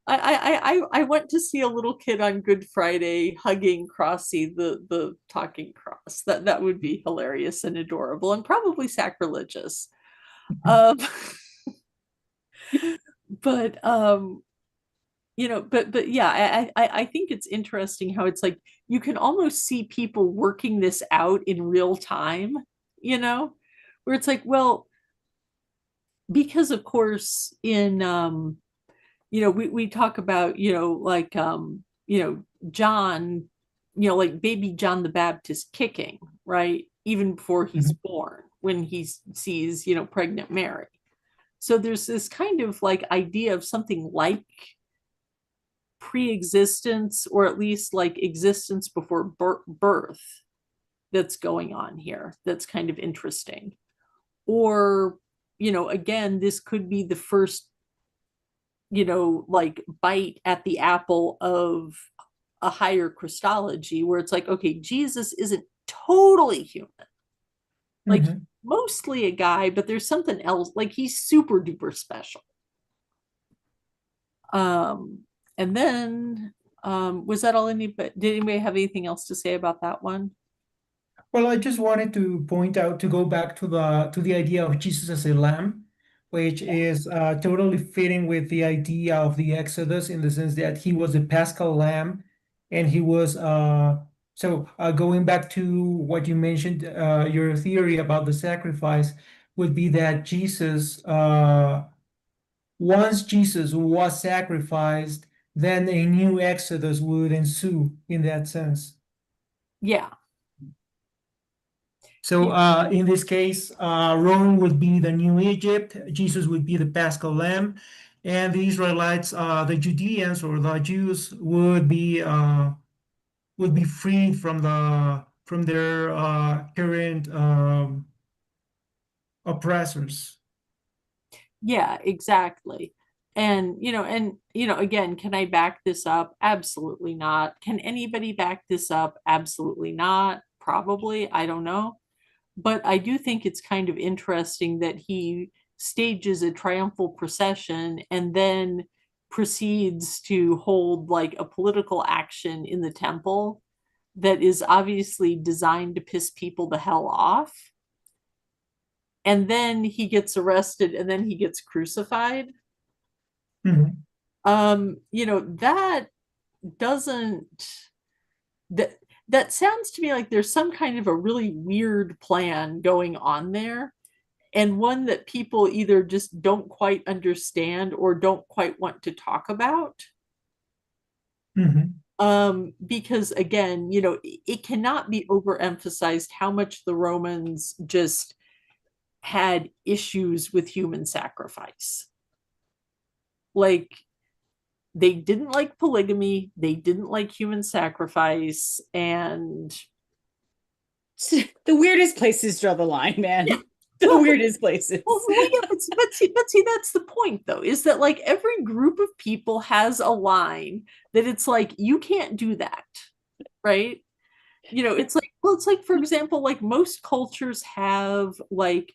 I went to see a little kid on Good Friday hugging Crossy the talking cross. That would be hilarious and adorable and probably sacrilegious. Um, but but yeah, I think it's interesting how it's like you can almost see people working this out in real time, where it's like, well, because of course in we talk about, like John, like baby John the Baptist kicking, right? Even before he's Mhm. born, when he sees, pregnant Mary. So there's this kind of like idea of something like pre-existence, or at least like existence before birth, that's going on here, that's kind of interesting. Or again, this could be the first, like bite at the apple of a higher Christology where it's like, okay, Jesus isn't totally human. Like Mhm. mostly a guy, but there's something else. Like he's super duper special. And then was that all anybody did anybody have anything else to say about that one? Well, I just wanted to point out to go back to the idea of Jesus as a lamb, which is totally fitting with the idea of the Exodus in the sense that he was a Paschal lamb, and he was going back to what you mentioned, your theory about the sacrifice would be that Jesus, once Jesus was sacrificed, then a new Exodus would ensue in that sense. Yeah. So in this case, Rome would be the new Egypt, Jesus would be the Paschal Lamb, and the Israelites, the Judeans or the Jews, would be freed from their current oppressors. Yeah, exactly. And again, can I back this up? Absolutely not. Can anybody back this up? Absolutely not. Probably, I don't know. But I do think it's kind of interesting that he stages a triumphal procession and then proceeds to hold like a political action in the temple that is obviously designed to piss people the hell off. And then he gets arrested and then he gets crucified. Mhm. That doesn't that that sounds to me like there's some kind of a really weird plan going on there, and one that people either just don't quite understand or don't quite want to talk about. Mhm. Because again, it cannot be overemphasized how much the Romans just had issues with human sacrifice. Like they didn't like polygamy, they didn't like human sacrifice, and The weirdest places draw the line, man. yeah. The Well, weirdest places. yeah, but see, that's the point, though, is that like every group of people has a line that it's like you can't do that, right? It's like for example, like most cultures have like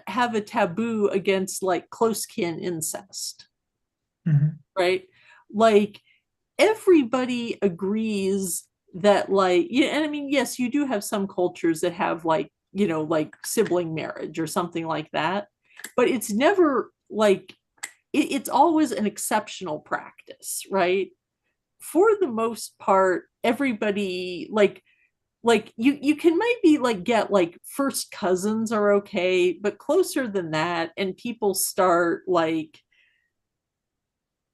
have a taboo against like close kin incest, Mhm. right? Like everybody agrees that like yeah, and I mean, yes, you do have some cultures that have like, like sibling marriage or something like that, but it's never like it's always an exceptional practice, right? For the most part, everybody like you can maybe like get like first cousins are okay, but closer than that, and people start like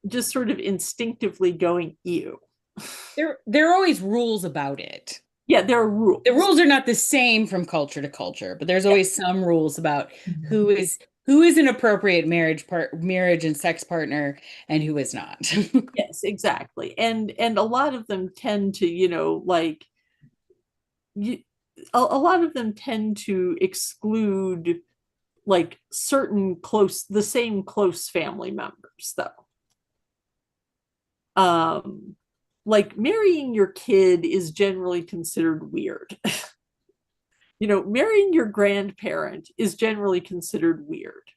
just sort of instinctively going ew. There are always rules about it. Yeah, there are The rules. rules are not the same from culture to culture, but there's Yeah. always some rules about Mhm. who is an appropriate marriage and sex partner and who is not. Yes, exactly. And a lot of them tend to, like you, a lot of them tend to exclude like certain the same close family members though. Um like marrying your kid is generally considered weird. Marrying your grandparent is generally considered weird.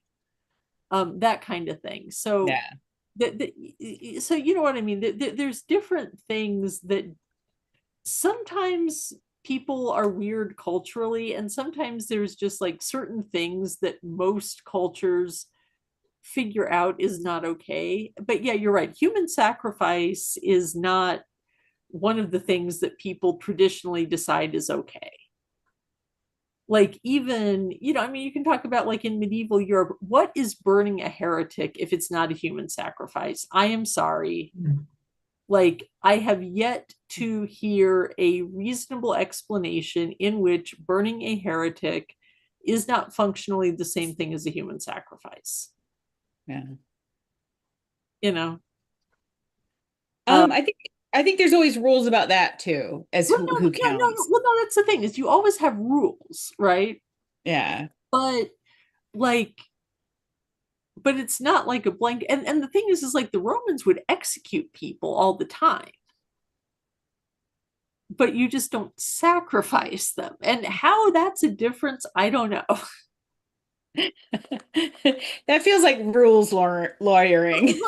That kind of thing. So Yeah. so you know what I mean? There's different things that sometimes people are weird culturally, and sometimes there's just like certain things that most cultures figure out is not okay. But yeah, you're right. Human sacrifice is not one of the things that people traditionally decide is okay. Like even, I mean, you can talk about like in medieval Europe, what is burning a heretic if it's not a human sacrifice? I am sorry. Mhm. Like I have yet to hear a reasonable explanation in which burning a heretic is not functionally the same thing as a human sacrifice. Yeah. You know, Um, I think I think there's always rules about that too, as well, who no, who no, no, no. counts. Well, no, that's the thing is you always have rules, right? Yeah. But like, but it's not like a blank. And the thing is like the Romans would execute people all the time, but you just don't sacrifice them. And how that's a difference, I don't know. That feels like rules lawyering.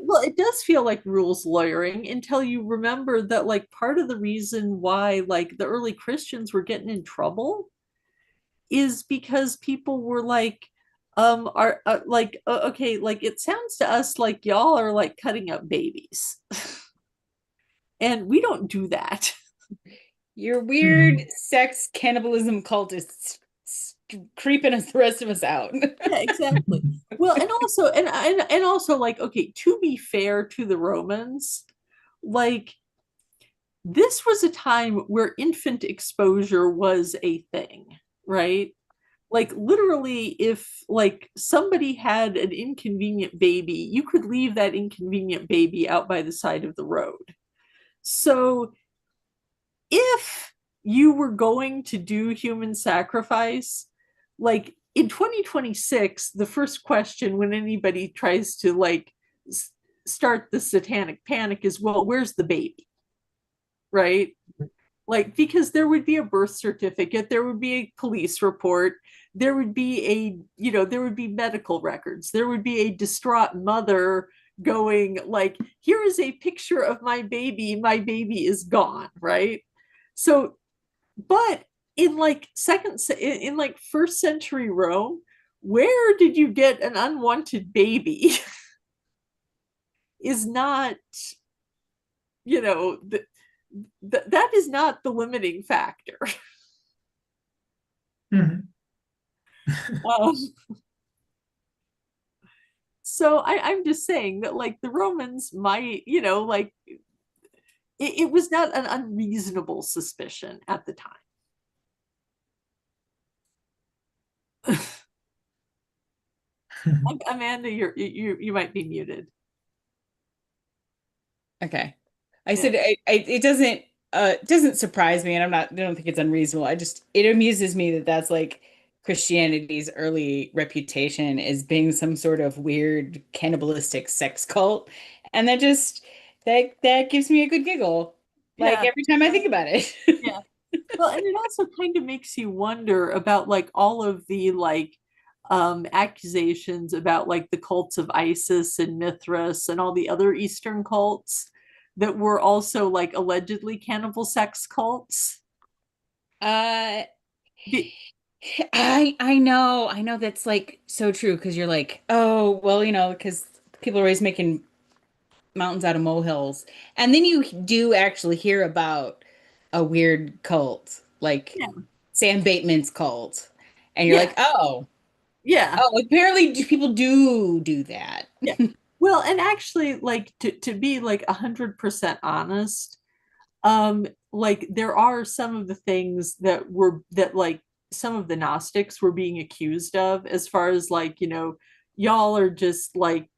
Well, it does feel like rules lawyering until you remember that like part of the reason why like the early Christians were getting in trouble is because people were like are like okay, like it sounds to us like y'all are like cutting up babies. And we don't do that. Your weird sex cannibalism cultists creeping us the rest of us out. Yeah, exactly. Well, and also like okay, to be fair to the Romans, like this was a time where infant exposure was a thing, right? Like literally if like somebody had an inconvenient baby, you could leave that inconvenient baby out by the side of the road. So if you were going to do human sacrifice, like in 2026, the first question when anybody tries to like start the satanic panic is, well, where's the baby? Right? Like, because there would be a birth certificate, there would be a police report, there would be there would be medical records, there would be a distraught mother going like, here is a picture of my baby is gone, right? So, but in like in like first century Rome, where did you get an unwanted baby? Is not, you know, that is not the limiting factor. Mhm. um, so I'm just saying that like the Romans might, like it was not an unreasonable suspicion at the time. Amanda, you might be muted. Okay. I Yeah. said it doesn't surprise me, and I don't think it's unreasonable. It amuses me that that's like Christianity's early reputation as being some sort of weird cannibalistic sex cult. And that gives me a good giggle. Like Yeah. every time I think about it. Yeah. Well, and it also kind of makes you wonder about like all of the like accusations about like the cults of Isis and Mithras and all the other Eastern cults that were also like allegedly cannibal sex cults. Uh Be- I know that's like so true because you're like, oh, well, because people are always making mountains out of molehills. And then you do actually hear about a weird cult, like yeah. Sam Bateman's cult. And you're Yeah. like, oh, Yeah. apparently people do that. Yeah. Well, and actually, like to be like 100% honest, like there are some of the things that like some of the Gnostics were being accused of, as far as like, y'all are just like,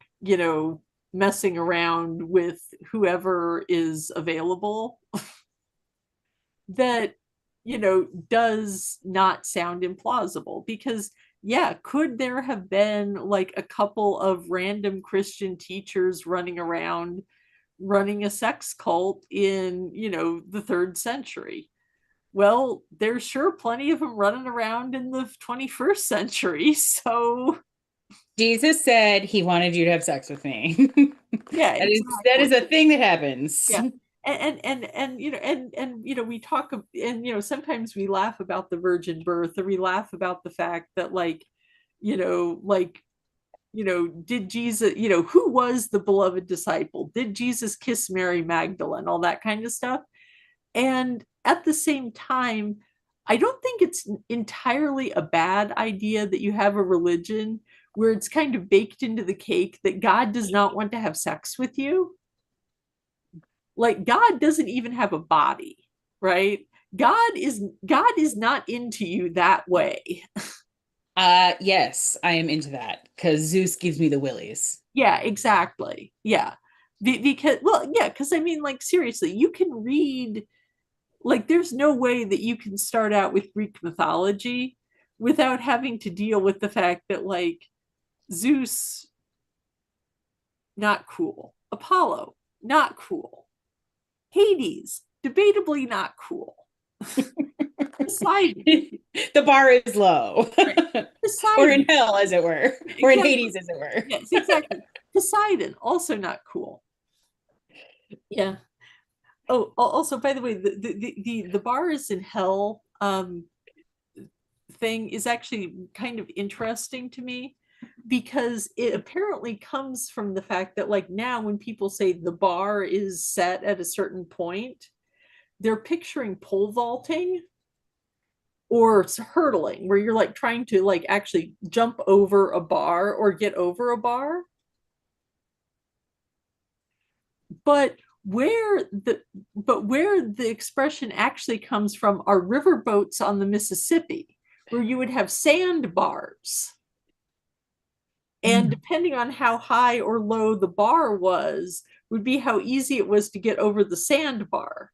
messing around with whoever is available. That does not sound implausible because yeah, could there have been like a couple of random Christian teachers running around running a sex cult in the third century? Well, there's sure plenty of them running around in the 21st century. So Jesus said he wanted you to have sex with me. yeah, That is exactly. a thing that happens. Yeah. And we talk and sometimes we laugh about the virgin birth, or we laugh about the fact that like like did Jesus, who was the beloved disciple, did Jesus kiss Mary Magdalene, all that kind of stuff. And at the same time, I don't think it's entirely a bad idea that you have a religion where it's kind of baked into the cake that God does not want to have sex with you. Like God doesn't even have a body, right? God is not into you that way. Yes, I am into that because Zeus gives me the willies. Yeah, exactly. Yeah. Because well, yeah, because I mean, like seriously, you can read, like there's no way that you can start out with Greek mythology without having to deal with the fact that like Zeus, not cool. Apollo, not cool. Hades, debatably not cool. Poseidon. The bar is low. Or in Poseidon. hell, as it were. Or in Exactly. Hades, as it were. Yes, exactly. Poseidon, also not cool. Yeah. Oh, also, by the way, the bars in hell thing is actually kind of interesting to me because it apparently comes from the fact that like now when people say the bar is set at a certain point, they're picturing pole vaulting or hurdling where you're like trying to like actually jump over a bar or get over a bar. But where the expression actually comes from are river boats on the Mississippi, where you would have sandbars. And depending on how high or low the bar was, would be how easy it was to get over the sandbar.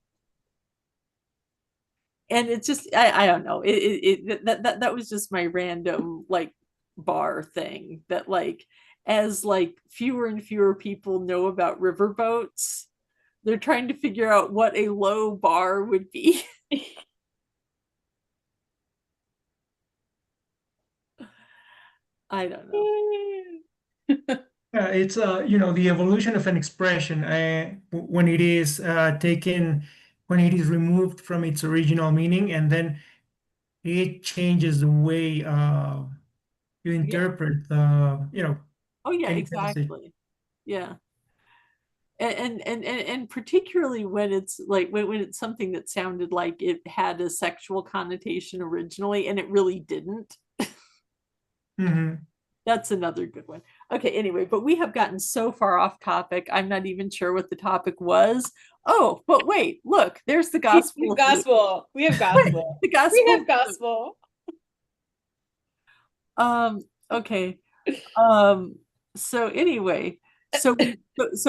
And it's just I don't know. That was just my random like bar thing that like as like fewer and fewer people know about riverboats, they're trying to figure out what a low bar would be. I don't know. It's you know, the evolution of an expression when it is taken, when it is removed from its original meaning, and then it changes the way you Yeah. interpret you know, Oh yeah, any passage. exactly. Yeah. And particularly when it's like when it's something that sounded like it had a sexual connotation originally and it really didn't. Mhm. That's another good one. Okay, anyway, but we have gotten so far off topic. I'm not even sure what the topic was. Oh, but wait, look, there's the Gospel of Luke. Gospel. We have gospel. The We Gospel. have gospel. Okay. So anyway, so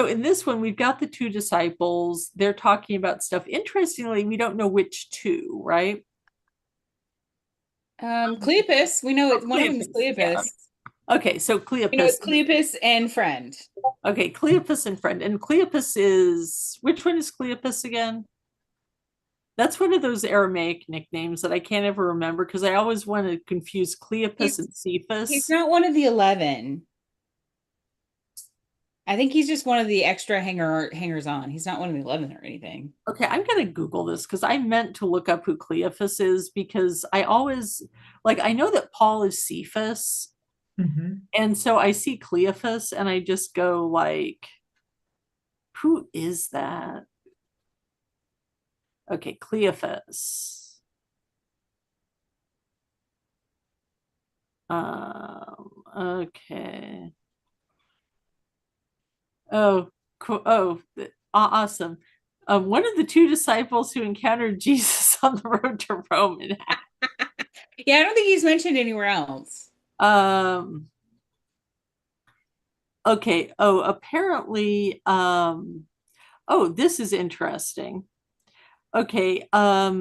in this one we've got the two disciples. They're talking about stuff. Interestingly, we don't know which two, right? Cleopas. We know it's one of them is Cleopas, yeah. Cleopas. Okay, so You know, Cleopas. it's Cleopas and friend. Okay, Cleopas and friend. And Cleopas is which one is Cleopas again? That's one of those Aramaic nicknames that I can't ever remember because I always want to confuse Cleopas and Cephas. He's not one of the 11. I think he's just one of the extra hangers on. He's not one of the 11 or anything. Okay, I'm gonna Google this because I meant to look up who Cleophas is because I always like I know that Paul is Cephas, Mhm. and so I see Cleophas and I just go like, who is that? Okay, Cleophas. Okay. Oh, cool. Oh, awesome. One of the two disciples who encountered Jesus on the road to Rome. Yeah, I don't think he's mentioned anywhere else. Okay. Oh, apparently, oh, this is interesting. Okay. Uh,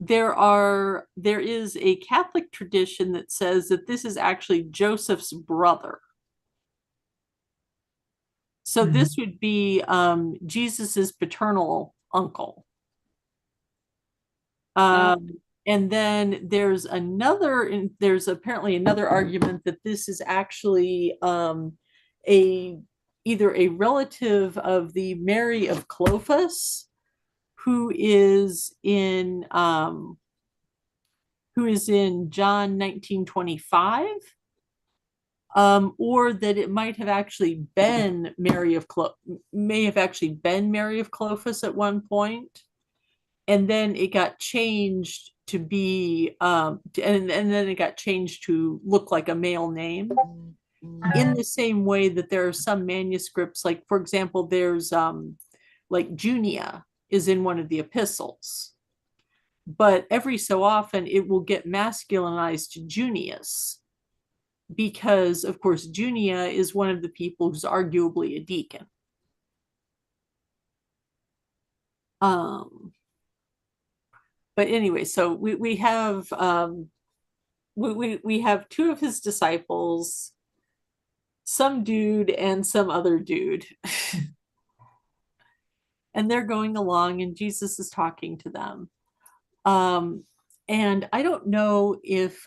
there is a Catholic tradition that says that this is actually Joseph's brother. So this would be Jesus's paternal uncle. And then there's apparently another argument that this is actually either a relative of the Mary of Clophas, who is in John 19:25, or that it might have actually been Mary of Clophas at one point, and then it got changed to be and then it got changed to look like a male name. In the same way that there are some manuscripts, like for example, there's like Junia is in one of the epistles, but every so often it will get masculinized to Junius because, of course, Junia is one of the people who's arguably a deacon. but anyway, so we have we have two of his disciples, some dude and some other dude. And they're going along and Jesus is talking to them. And I don't know if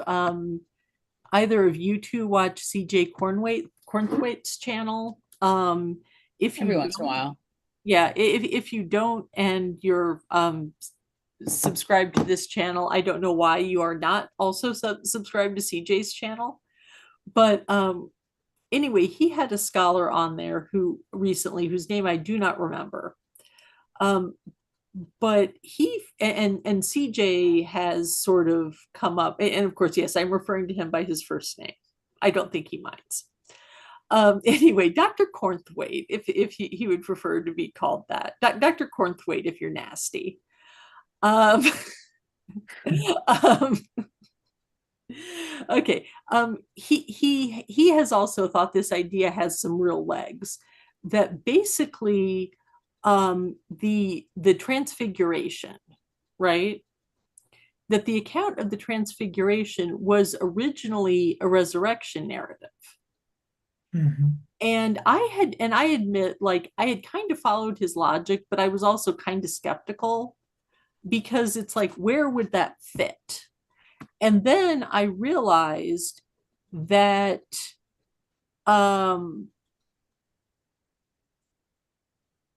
either of you two watch CJ Cornthwaite's channel. If you Every once in a don't, while. yeah, if you don't and you're subscribed to this channel, I don't know why you are not also subscribed to CJ's channel. But anyway, he had a scholar on there who recently, whose name I do not remember. But he and CJ has sort of come up, and of course, yes, I'm referring to him by his first name. I don't think he minds. Anyway, Dr. Cornthwaite, if he would prefer to be called that, Dr. Cornthwaite, if you're nasty. Um, um, okay. He has also thought this idea has some real legs, that basically the transfiguration, right? That the account of the transfiguration was originally a resurrection narrative. And I admit, like, I had kind of followed his logic, but I was also kind of skeptical, because it's like, where would that fit? And then I realized that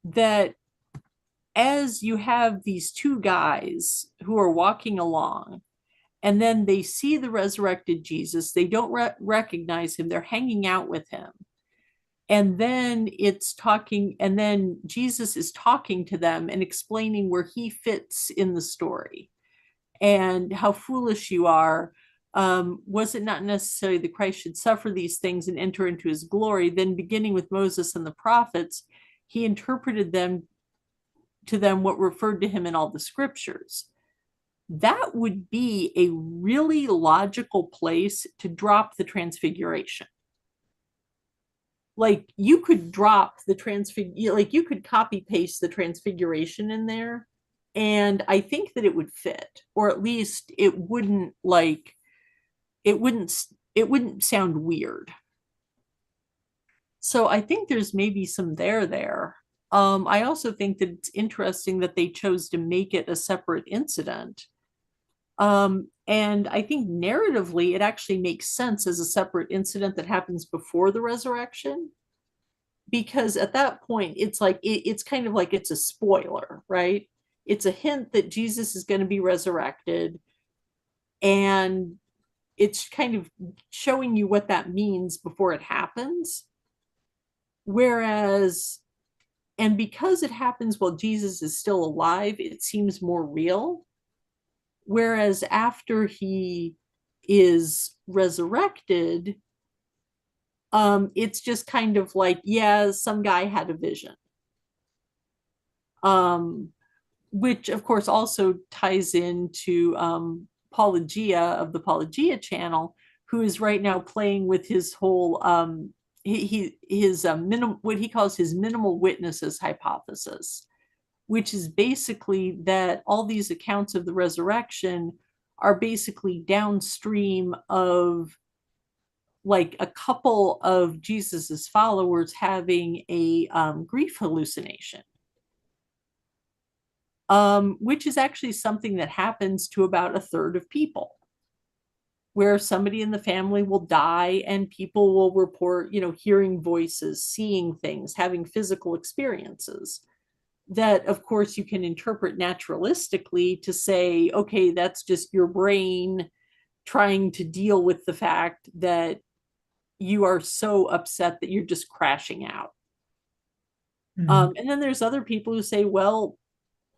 that as you have these two guys who are walking along, and then they see the resurrected Jesus, they don't recognize him, they're hanging out with him. And then it's talking, and then Jesus is talking to them and explaining where he fits in the story and how foolish you are. Was it not necessary that Christ should suffer these things and enter into his glory? Then, beginning with Moses and the prophets, he interpreted to them what referred to him in all the scriptures. That would be a really logical place to drop the transfiguration. Like, you could drop the like you could copy paste the transfiguration in there, and I think that it would fit, or at least it wouldn't sound weird. So I think there's maybe some there. I also think that it's interesting that they chose to make it a separate incident. And I think narratively, it actually makes sense as a separate incident that happens before the resurrection. Because at that point, it's like, it's kind of like it's a spoiler, right? It's a hint that Jesus is going to be resurrected. And it's kind of showing you what that means before it happens. Whereas, and because it happens while Jesus is still alive, it seems more real. Whereas after he is resurrected, it's just kind of like, yeah, some guy had a vision. Which of course also ties into Paulogia of the Paulogia channel, who is right now playing with his whole what he calls his minimal witnesses hypothesis, which is basically that all these accounts of the resurrection are basically downstream of like a couple of Jesus's followers having a grief hallucination, which is actually something that happens to about a third of people, where somebody in the family will die and people will report, hearing voices, seeing things, having physical experiences that, of course, you can interpret naturalistically to say, okay, that's just your brain trying to deal with the fact that you are so upset that you're just crashing out. And then there's other people who say, well,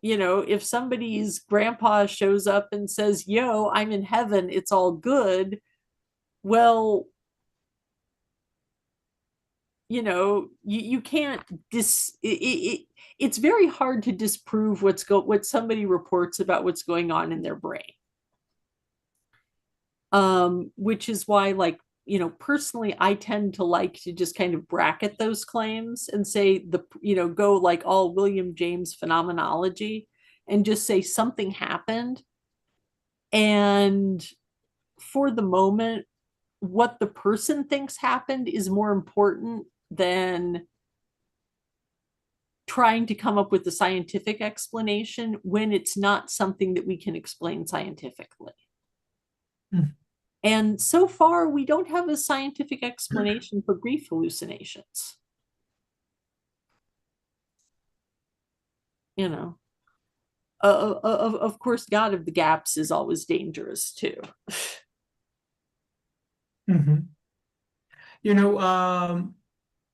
if somebody's grandpa shows up and says, yo, I'm in heaven, it's all good. Well, you can't it's very hard to disprove what somebody reports about what's going on in their brain. Which is why, like, personally, I tend to like to just kind of bracket those claims and say go like all William James phenomenology and just say something happened And for the moment, what the person thinks happened is more important than trying to come up with a scientific explanation when it's not something that we can explain scientifically. Mm. And so far, we don't have a scientific explanation for grief hallucinations. You know, of course, God of the gaps is always dangerous too. Mhm. You know,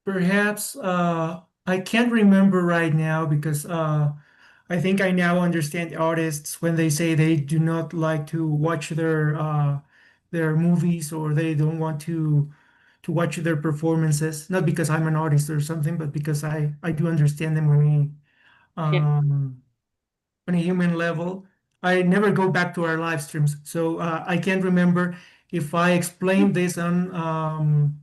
perhaps I can't remember right now because I think I now understand artists when they say they do not like to watch their movies, or they don't want to watch their performances. Not because I'm an artist or something, but because I do understand them Yeah. on a human level. I never go back to our live streams, so I can't remember if I explained this on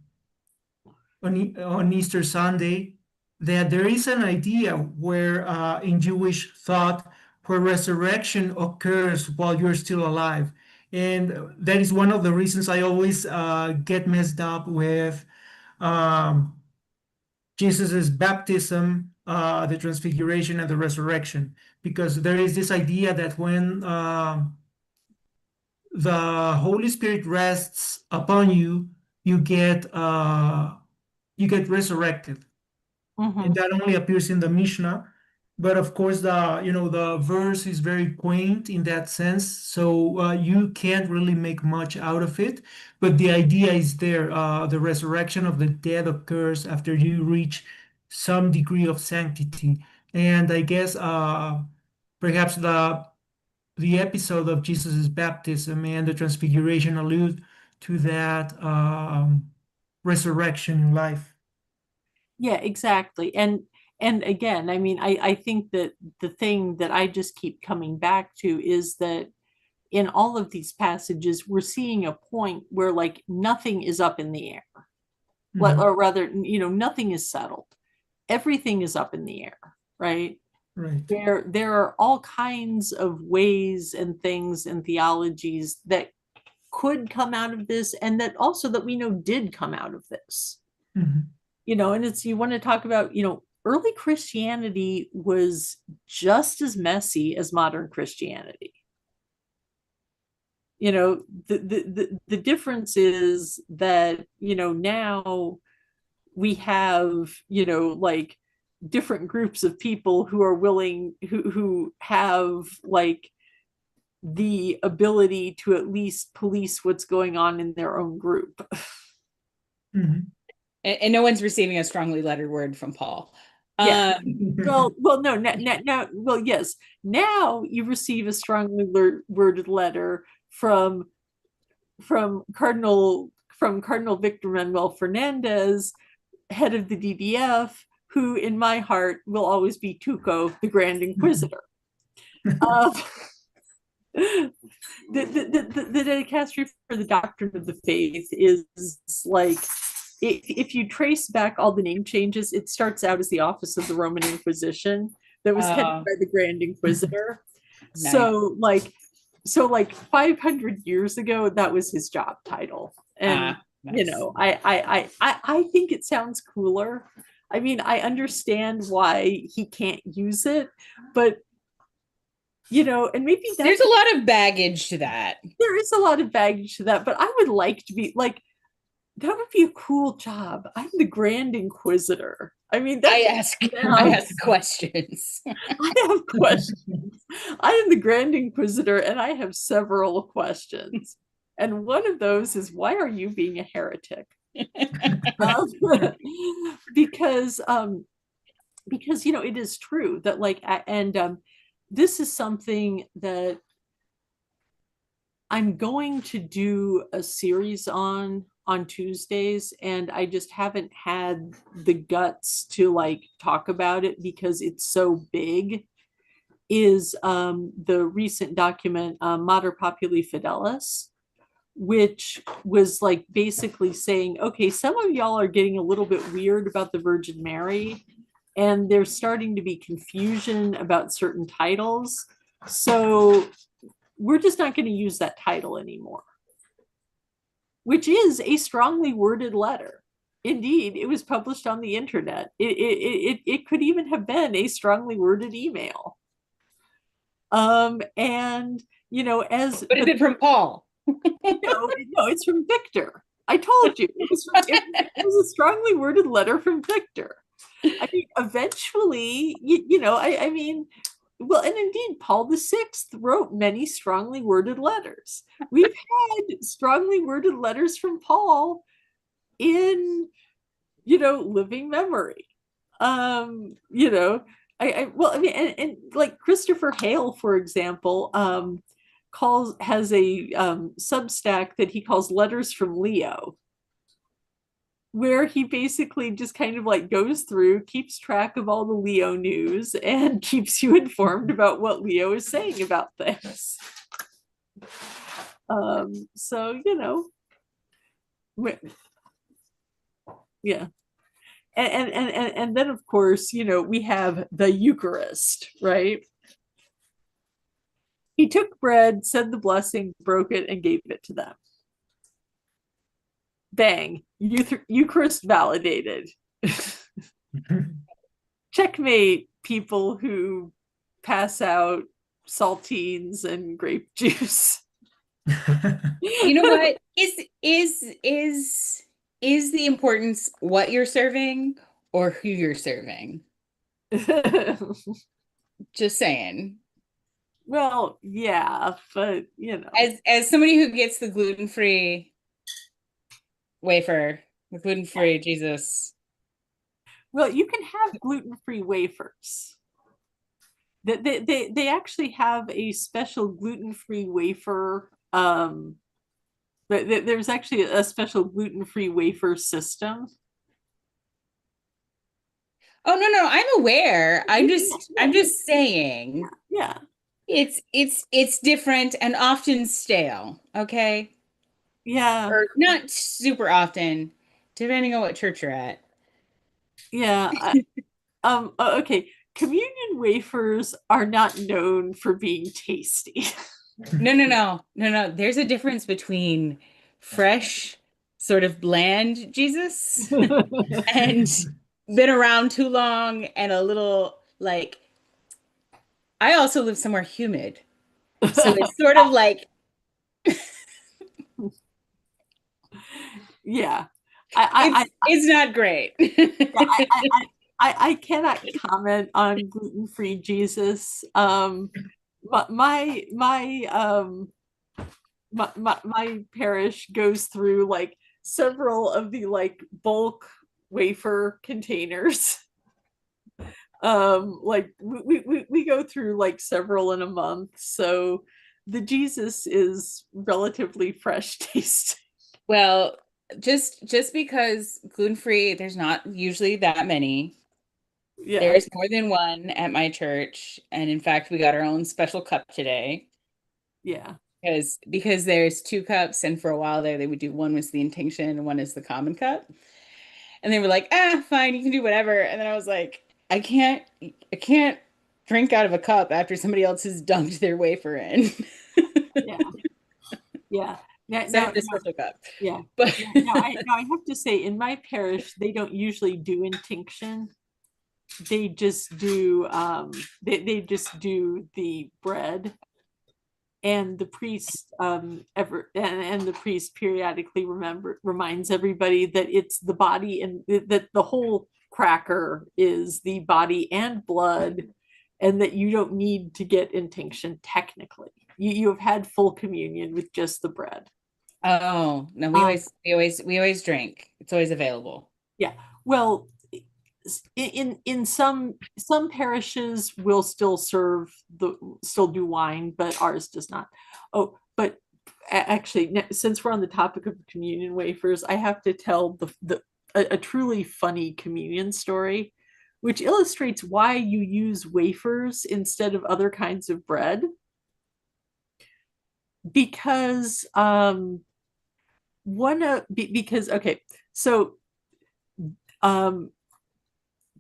Easter Sunday, that there is an idea where in Jewish thought, where resurrection occurs while you're still alive. And that is one of the reasons I always get messed up with um, Jesus's baptism, the transfiguration, and the resurrection, because there is this idea that when the Holy Spirit rests upon you, you get uh, you get resurrected, and Mhm. that only appears in the Mishnah. But of course, the verse is very quaint in that sense, so you can't really make much out of it. But the idea is there. The resurrection of the dead occurs after you reach some degree of sanctity, and I guess perhaps the episode of Jesus' baptism and the transfiguration allude to that resurrection in life. Yeah, exactly. And again, I mean, I think that the thing that I just keep coming back to is that in all of these passages, we're seeing a point where like nothing is up in the air. Mhm. Or rather, nothing is settled. Everything is up in the air, right? Right. There are all kinds of ways and things and theologies that could come out of this, and that also that we know did come out of this. Mhm. And it's, you want to talk about, early Christianity was just as messy as modern Christianity. The difference is that, now we have, like different groups of people who are willing, who have like the ability to at least police what's going on in their own group. Mhm. And no one's receiving a strongly lettered word from Paul. Yeah. Um, Well, no, now, well, yes. Now you receive a strongly worded letter from Cardinal Victor Manuel Fernandez, head of the DDF, who in my heart will always be Tuco, the Grand Inquisitor. Um, the dicastery for the doctrine of the faith is like, if you trace back all the name changes, it starts out as the Office of the Roman Inquisition that was headed by the Grand Inquisitor. Nice. So like 500 years ago, that was his job title. And nice. I think it sounds cooler. I mean, I understand why he can't use it, but and maybe There's a lot of baggage to that. There is a lot of baggage to that, but I would like to be like, that would be a cool job. I'm the Grand Inquisitor. I mean, I ask questions. I have questions. I am the Grand Inquisitor, and I have several questions. And one of those is, why are you being a heretic? Because it is true that like, and this is something that I'm going to do a series on Tuesdays, and I just haven't had the guts to like talk about it because it's so big. Is the recent document Mater Populi Fidelis, which was like basically saying, okay, some of y'all are getting a little bit weird about the Virgin Mary, and there's starting to be confusion about certain titles. So we're just not going to use that title anymore, which is a strongly worded letter. Indeed, it was published on the internet. It could even have been a strongly worded email. And as But is it from Paul? no, it's from Victor. I told you it was a strongly worded letter from Victor. I mean, eventually, I mean, well, and indeed, Paul VI wrote many strongly worded letters. We've had strongly worded letters from Paul in, living memory. Well, I mean, and like Christopher Hale, for example, has a Substack that he calls Letters from Leo, where he basically just kind of like goes through, keeps track of all the Leo news, and keeps you informed about what Leo is saying about things. So, yeah. And then, of course, we have the Eucharist, right? He took bread, said the blessing, broke it, and gave it to them. Bang, Eucharist validated. Checkmate, people who pass out saltines and grape juice. You know what? Is the importance what you're serving or who you're serving? Just saying. Well, yeah, but As somebody who gets the gluten-free wafer, the gluten-free Jesus. Well, you can have gluten-free wafers. They actually have a special gluten-free wafer. There's actually a special gluten-free wafer system. Oh no, I'm aware. I'm just saying. Yeah. It's different and often stale, okay? Yeah. Or not super often, depending on what church you're at. Yeah. Okay. Communion wafers are not known for being tasty. No. There's a difference between fresh, sort of bland Jesus and been around too long and a little like I also live somewhere humid. So it's sort of like yeah. It's not great. I cannot comment on gluten-free Jesus. My parish goes through like several of the like bulk wafer containers. Like we go through like several in a month, so the Jesus is relatively fresh tasting. Well, just because gluten-free, there's not usually that many. Yeah. There's more than one at my church, and in fact, we got our own special cup today. Yeah. Because there's 2 cups, and for a while there, they would do one was the intention and one is the common cup. And they were like, fine, you can do whatever. And then I was like, I can't drink out of a cup after somebody else has dunked their wafer in. Yeah. Yeah. Special cup. Yeah. But I have to say, in my parish, they don't usually do intinction. They just do they just do the bread, and the priest and the priest periodically reminds everybody that it's the body, and that the whole cracker is the body and blood, and that you don't need to get intinction technically. You have had full communion with just the bread. Oh no, we always drink. It's always available. Yeah. Well, in some parishes will still do wine, but ours does not. Oh, but actually, since we're on the topic of communion wafers, I have to tell a truly funny communion story, which illustrates why you use wafers instead of other kinds of bread. Because okay, so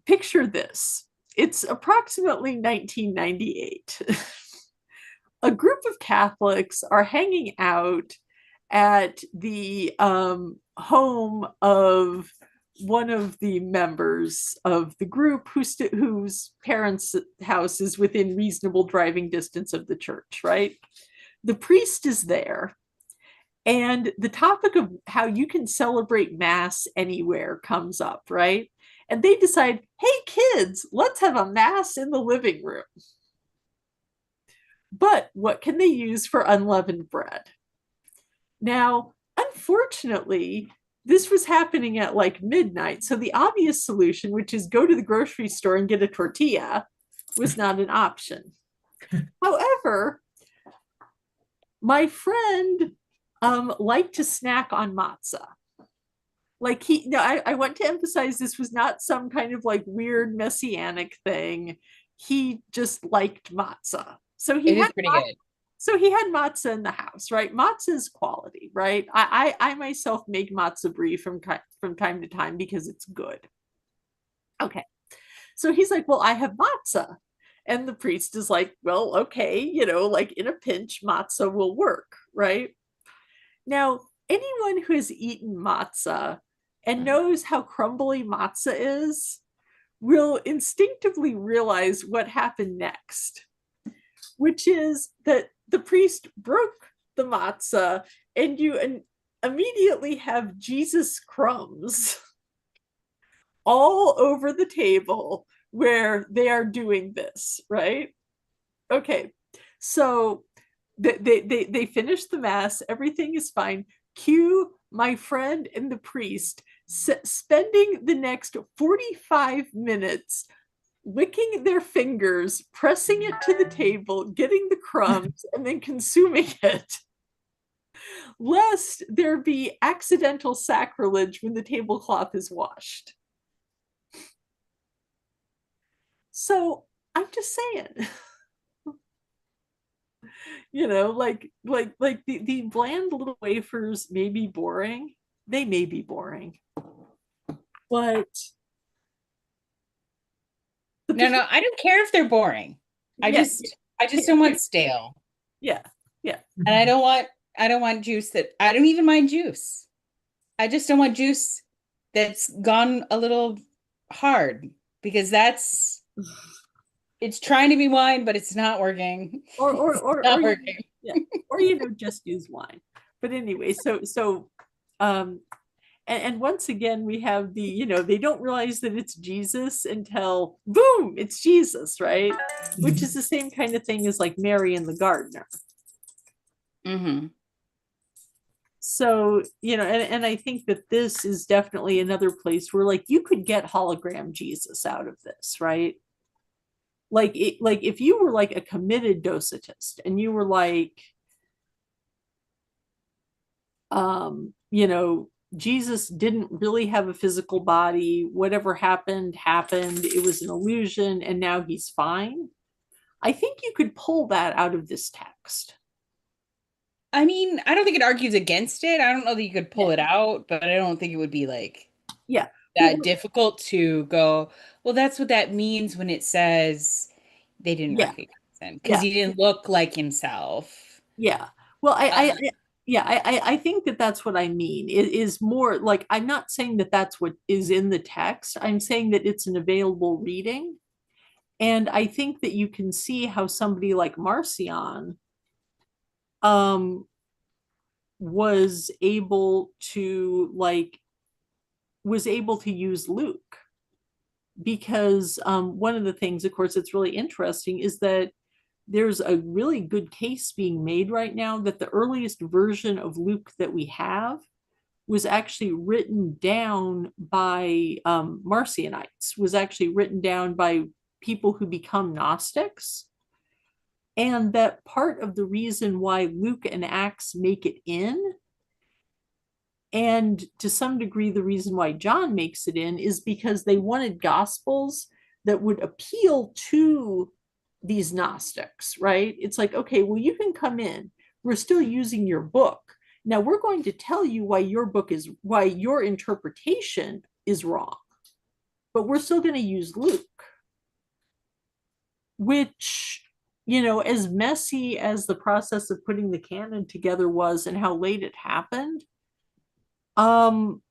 picture this. It's approximately 1998. a group of Catholics are hanging out at the home of one of the members of the group whose parents' house is within reasonable driving distance of the church, right? The priest is there, and the topic of how you can celebrate Mass anywhere comes up, right? And they decide, hey, kids, let's have a Mass in the living room. But what can they use for unleavened bread? Now, unfortunately, this was happening at like midnight. So the obvious solution, which is go to the grocery store and get a tortilla, was not an option. However, my friend liked to snack on matzah. Like I want to emphasize this was not some kind of like weird messianic thing. He just liked matzah. So he had pretty good. So he had matzah in the house, right? Matzah is quality, right? I myself make matzah brie from time to time because it's good. Okay. So he's like, well, I have matzah. And the priest is like, well, okay, like in a pinch, matzah will work, right? Now, anyone who has eaten matzah and knows how crumbly matzah is will instinctively realize what happened next, which is that the priest broke the matzah and you immediately have Jesus crumbs all over the table where they are doing this, right? Okay, so they finish the Mass, everything is fine. Cue my friend and the priest spending the next 45 minutes licking their fingers, pressing it to the table, getting the crumbs, and then consuming it, lest there be accidental sacrilege when the tablecloth is washed. So I'm just saying, like the bland little wafers may be boring. They may be boring, but No, I don't care if they're boring. I just don't want stale. Yeah. And I don't want juice I don't even mind juice. I just don't want juice that's gone a little hard, because it's trying to be wine, but it's not working. Or not working. Yeah. Or just use wine. But anyway, and once again, we have they don't realize that it's Jesus until boom, it's Jesus, right? Which is the same kind of thing as like Mary and the gardener. Mm-hmm. So, and I think that this is definitely another place where like you could get hologram Jesus out of this, right? Like if you were like a committed docetist and you were like, Jesus didn't really have a physical body. Whatever happened. It was an illusion, and now he's fine. I think you could pull that out of this text. I mean, I don't think it argues against it. I don't know that you could pull it out, but I don't think it would be like that difficult to go, well, that's what that means when it says they didn't recognize him because he didn't look like himself. Yeah. Well, I think that that's what I mean. It is more like, I'm not saying that that's what is in the text. I'm saying that it's an available reading. And I think that you can see how somebody like Marcion was able to use Luke, because one of the things, of course, that's really interesting is that there's a really good case being made right now that the earliest version of Luke that we have was actually written down by Marcionites, was actually written down by people who become Gnostics. And that part of the reason why Luke and Acts make it in, and to some degree the reason why John makes it in, is because they wanted gospels that would appeal to these Gnostics, right? It's like, okay, well, you can come in. We're still using your book. Now we're going to tell you why your interpretation is wrong, but we're still going to use Luke, which as messy as the process of putting the canon together was and how late it happened, um,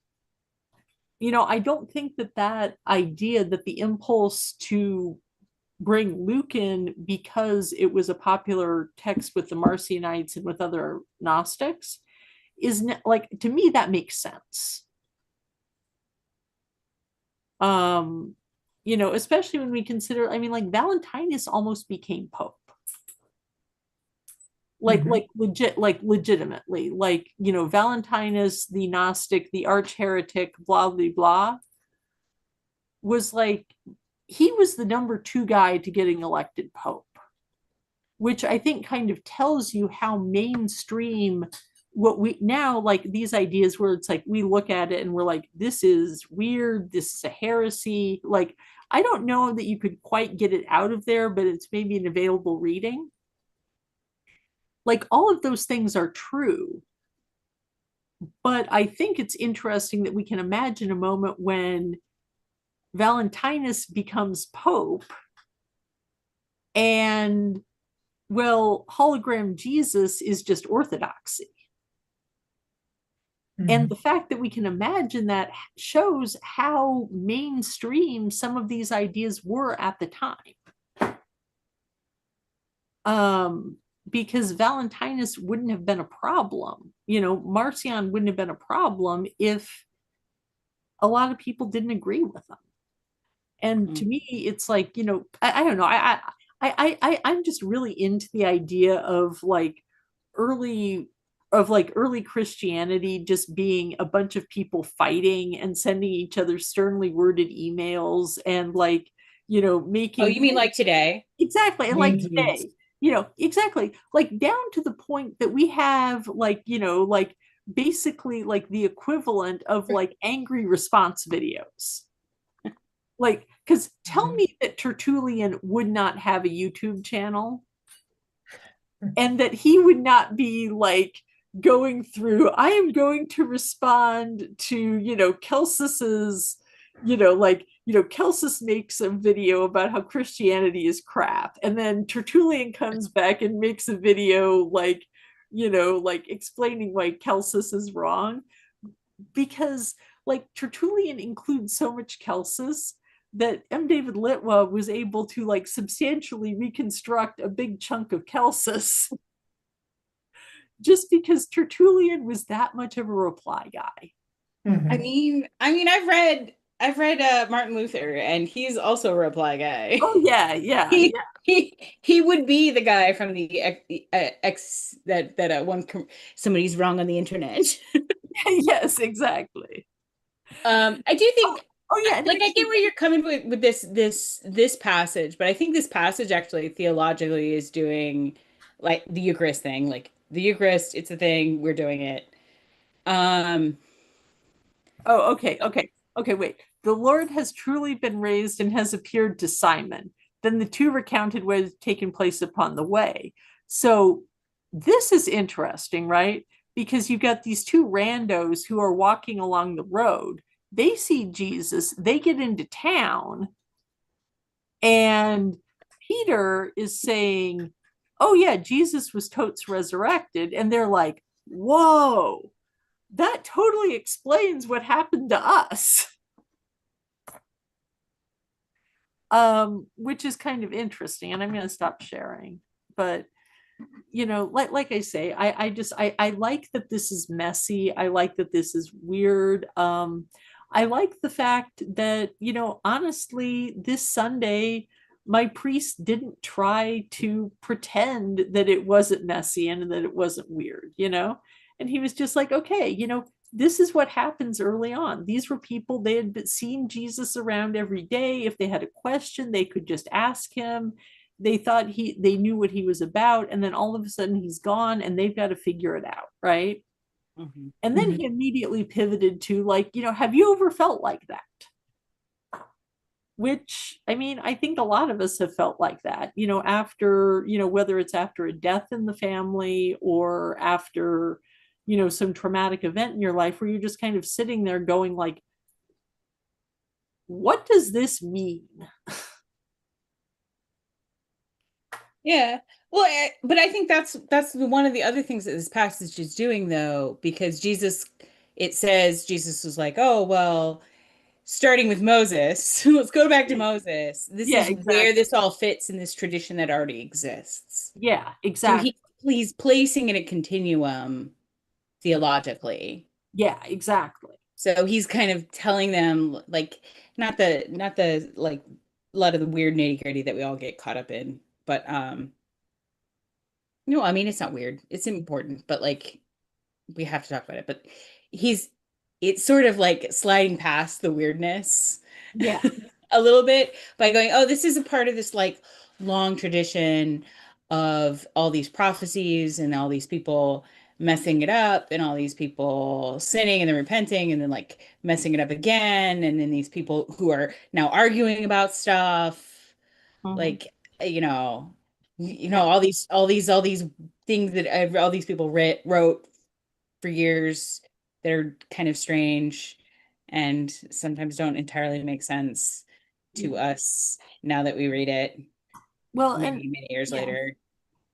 I don't think that idea, that the impulse to bring Luke in because it was a popular text with the Marcionites and with other Gnostics is like, to me, that makes sense. Especially when we consider, I mean, like Valentinus almost became Pope. Legitimately, Valentinus, the Gnostic, the arch heretic, blah blah blah, was like, he was the number 2 guy to getting elected Pope, which I think kind of tells you how mainstream what we now, like these ideas where it's like we look at it and we're like, this is weird, this is a heresy. Like, I don't know that you could quite get it out of there, but it's maybe an available reading. Like, all of those things are true. But I think it's interesting that we can imagine a moment when Valentinus becomes Pope and, well, hologram Jesus is just orthodoxy. And the fact that we can imagine that shows how mainstream some of these ideas were at the time. Because Valentinus wouldn't have been a problem. Marcion wouldn't have been a problem if a lot of people didn't agree with them. And to me, it's like, I don't know. I'm just really into the idea of early Christianity just being a bunch of people fighting and sending each other sternly worded emails and making. Oh, you mean like today? Exactly. And like today, exactly, like down to the point that we have basically like the equivalent of like angry response videos. Like, because tell me that Tertullian would not have a YouTube channel and that he would not be like going through, I am going to respond to, Celsus's, Celsus makes a video about how Christianity is crap. And then Tertullian comes back and makes a video explaining why Celsus is wrong. Because like Tertullian includes so much Celsus that M. David Litwa was able to like substantially reconstruct a big chunk of Celsus just because Tertullian was that much of a reply guy. I mean, I've read Martin Luther, and he's also a reply guy. Oh yeah. He would be the guy from the X that one somebody's wrong on the internet. Yes, exactly. I do think. Oh yeah, like I get where you're coming with this passage, but I think this passage actually theologically is doing like the Eucharist thing. Like the Eucharist, it's a thing, we're doing it. Oh, okay, wait. The Lord has truly been raised and has appeared to Simon. Then the 2 recounted what had taken place upon the way. So this is interesting, right? Because you got these 2 randos who are walking along the road. They see Jesus, they get into town, and Peter is saying, oh yeah, Jesus was totes resurrected. And they're like, whoa, that totally explains what happened to us. Which is kind of interesting. And I'm going to stop sharing. But like I say, I like that this is messy. I like that this is weird. I like the fact that, honestly, this Sunday, my priest didn't try to pretend that it wasn't messy and that it wasn't weird, and he was just like, okay, this is what happens early on. These were people, they had seen Jesus around every day. If they had a question, they could just ask him. They thought they knew what he was about, and then all of a sudden he's gone and they've got to figure it out, right? Mm-hmm. And then he immediately pivoted to like, have you ever felt like that? Which, I mean, I think a lot of us have felt like that, after, whether it's after a death in the family or after, some traumatic event in your life where you're just kind of sitting there going like, what does this mean? Yeah. Well, but I think that's one of the other things that this passage is doing, though, because it says Jesus was like, oh, well, starting with Moses, let's go back to Moses. This Yeah, is where exactly. this all fits in this tradition that already exists. Yeah, So exactly. he's placing in a continuum theologically. Yeah, exactly. So he's kind of telling them like not the like a lot of the weird nitty-gritty that we all get caught up in, but no, I mean it's not weird. It's important, but like we have to talk about it. But he's it's sort of like sliding past the weirdness Yeah. a little bit by going, oh, this is a part of this like long tradition of all these prophecies and all these people messing it up and all these people sinning and then repenting and then like messing it up again and then these people who are now arguing about stuff Mhm. like you know Yeah. all these things that all these people wrote for years that are kind of strange and sometimes don't entirely make sense to Yeah. us now that we read it Well, and many years yeah. later.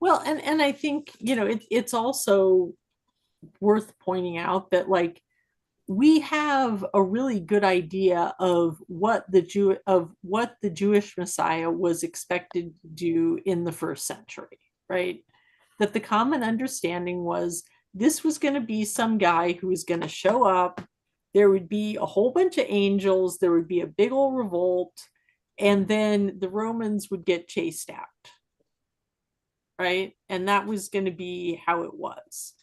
Well, and I think, it's also worth pointing out that like we have a really good idea of what the Jewish Messiah was expected to do in the first century, right? That the common understanding was this was going to be some guy who was going to show up. There would be a whole bunch of angels. There would be a big old revolt. And then the Romans would get chased out, right? And that was going to be how it was.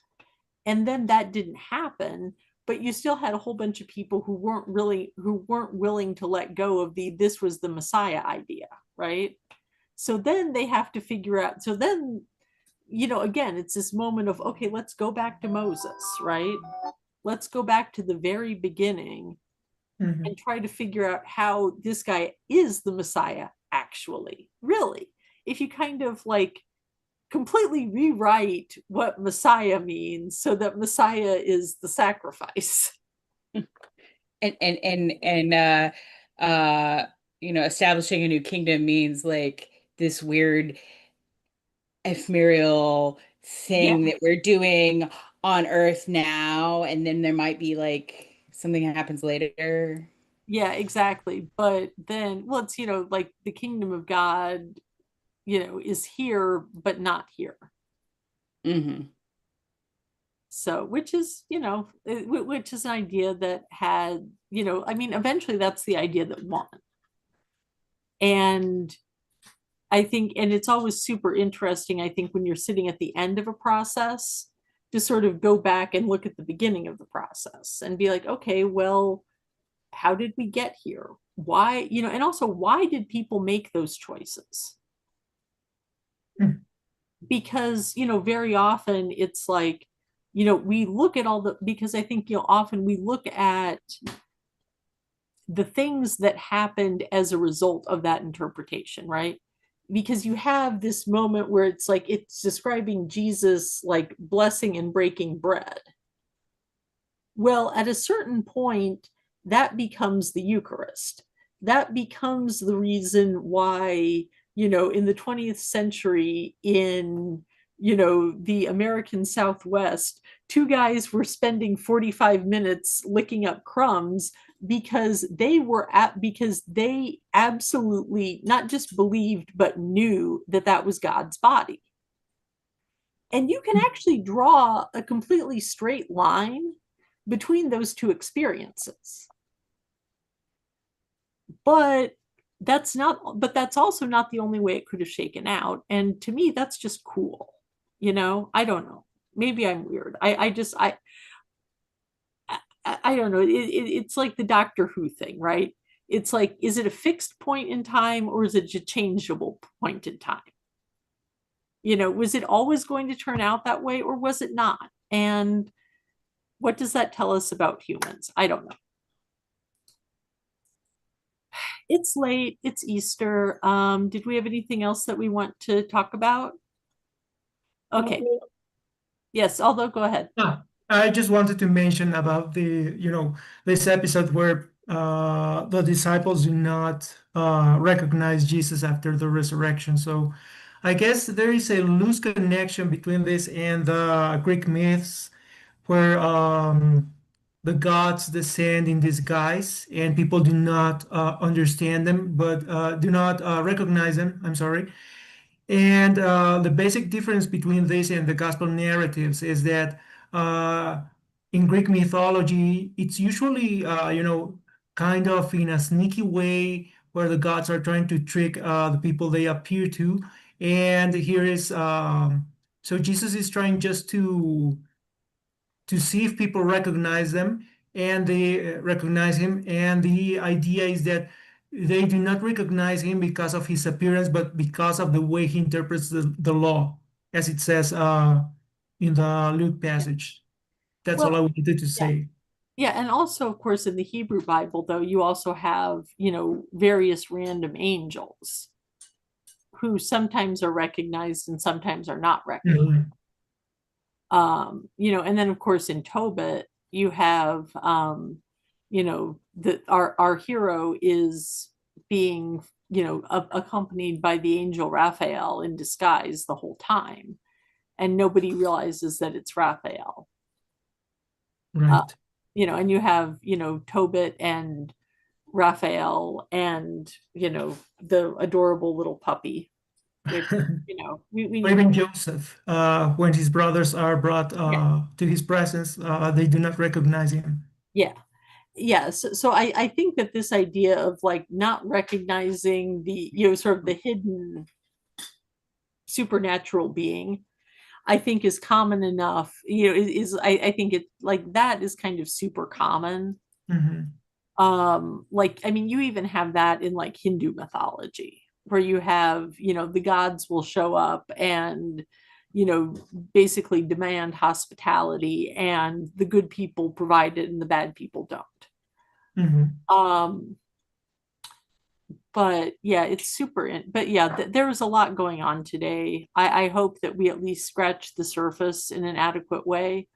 And then that didn't happen, but you still had a whole bunch of people who weren't willing to let go of the this was the Messiah idea, right? So then they have to figure out. So then, again, it's this moment of, okay, let's go back to Moses, right? Let's go back to the very beginning Mhm. and try to figure out how this guy is the Messiah actually, really. If you kind of like completely rewrite what Messiah means so that Messiah is the sacrifice. And establishing a new kingdom means like this weird ephemeral Yeah. thing that we're doing on Earth now, and then there might be like something that happens later. Yeah, exactly. But then, well, it's, like the kingdom of God, is here, but not here. Hmm. So, which is, which is an idea that had, I mean, eventually that's the idea that won. And I think, and it's always super interesting, I think, when you're sitting at the end of a process to sort of go back and look at the beginning of the process and be like, okay, well, how did we get here? Why, and also why did people make those choices? Mm. Because, very often it's like, we look at all the, because I think, often we look at the things that happened as a result of that interpretation, right? Because you have this moment where it's like it's describing Jesus like blessing and breaking bread. Well, at a certain point, that becomes the Eucharist. That becomes the reason why, in the 20th century, in, the American Southwest, two guys were spending 45 minutes licking up crumbs because they absolutely not just believed, but knew that that was God's body. And you can actually draw a completely straight line between those two experiences. But that's also not the only way it could have shaken out. And to me, that's just cool. I don't know. Maybe I'm weird. I don't know. It's like the Doctor Who thing, right? It's like, is it a fixed point in time or is it a changeable point in time? Was it always going to turn out that way or was it not? And what does that tell us about humans? I don't know. It's late, it's Easter. Did we have anything else that we want to talk about? Okay. Yes, although go ahead. Ah, I just wanted to mention about this episode where the disciples do not recognize Jesus after the resurrection. So I guess there is a loose connection between this and the Greek myths, where the gods descend in disguise and people do not understand them, but do not recognize them. I'm sorry. And the basic difference between this and the gospel narratives is that uh, in Greek mythology, it's usually, kind of in a sneaky way where the gods are trying to trick the people they appear to. And here is, so Jesus is trying just to see if people recognize them and they recognize him. And the idea is that they do not recognize him because of his appearance, but because of the way he interprets the law, as it says in the Luke passage. That's all I Well, wanted to yeah. say. Yeah, and also, of course, in the Hebrew Bible, though, you also have, various random angels who sometimes are recognized and sometimes are not recognized. Mhm. And then of course in Tobit, you have our hero is being, accompanied by the angel Raphael in disguise the whole time, and nobody realizes that it's Raphael. Uh, Right. and you have, Tobit and Raphael and, the adorable little puppy, which, we Or need. even Joseph, when his brothers are brought Yeah. to his presence, they do not recognize him. Yeah. Yeah. So I think that this idea of like not recognizing the, sort of the hidden supernatural being, I think is common enough, I think it like that is kind of super common. Mhm. Like, I mean, you even have that in like Hindu mythology, where you have, the gods will show up and, basically demand hospitality, and the good people provide it and the bad people don't. Mhm. Um, but yeah, it's but yeah, there was a lot going on today. I hope that we at least scratched the surface in an adequate way.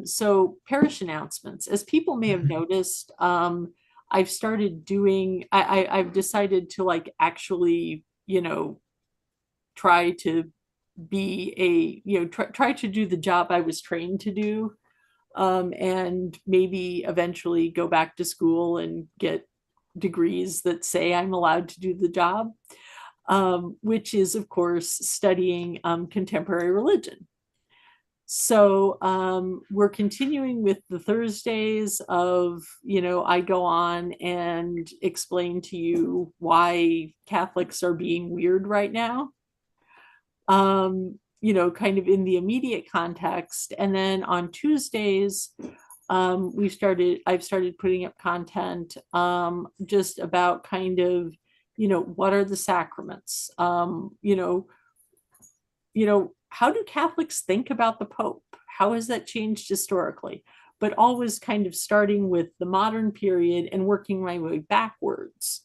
So parish announcements, as people may have Mhm. noticed, I've started doing, I've decided to like actually, try to be try to do the job I was trained to do. And maybe eventually go back to school and get degrees that say I'm allowed to do the job, which is, of course, studying contemporary religion. So we're continuing with the Thursdays of, I go on and explain to you why Catholics are being weird right now, kind of in the immediate context. And then on Tuesdays, I've started putting up content just about kind of, what are the sacraments? How do Catholics think about the Pope? How has that changed historically? But always kind of starting with the modern period and working my way backwards.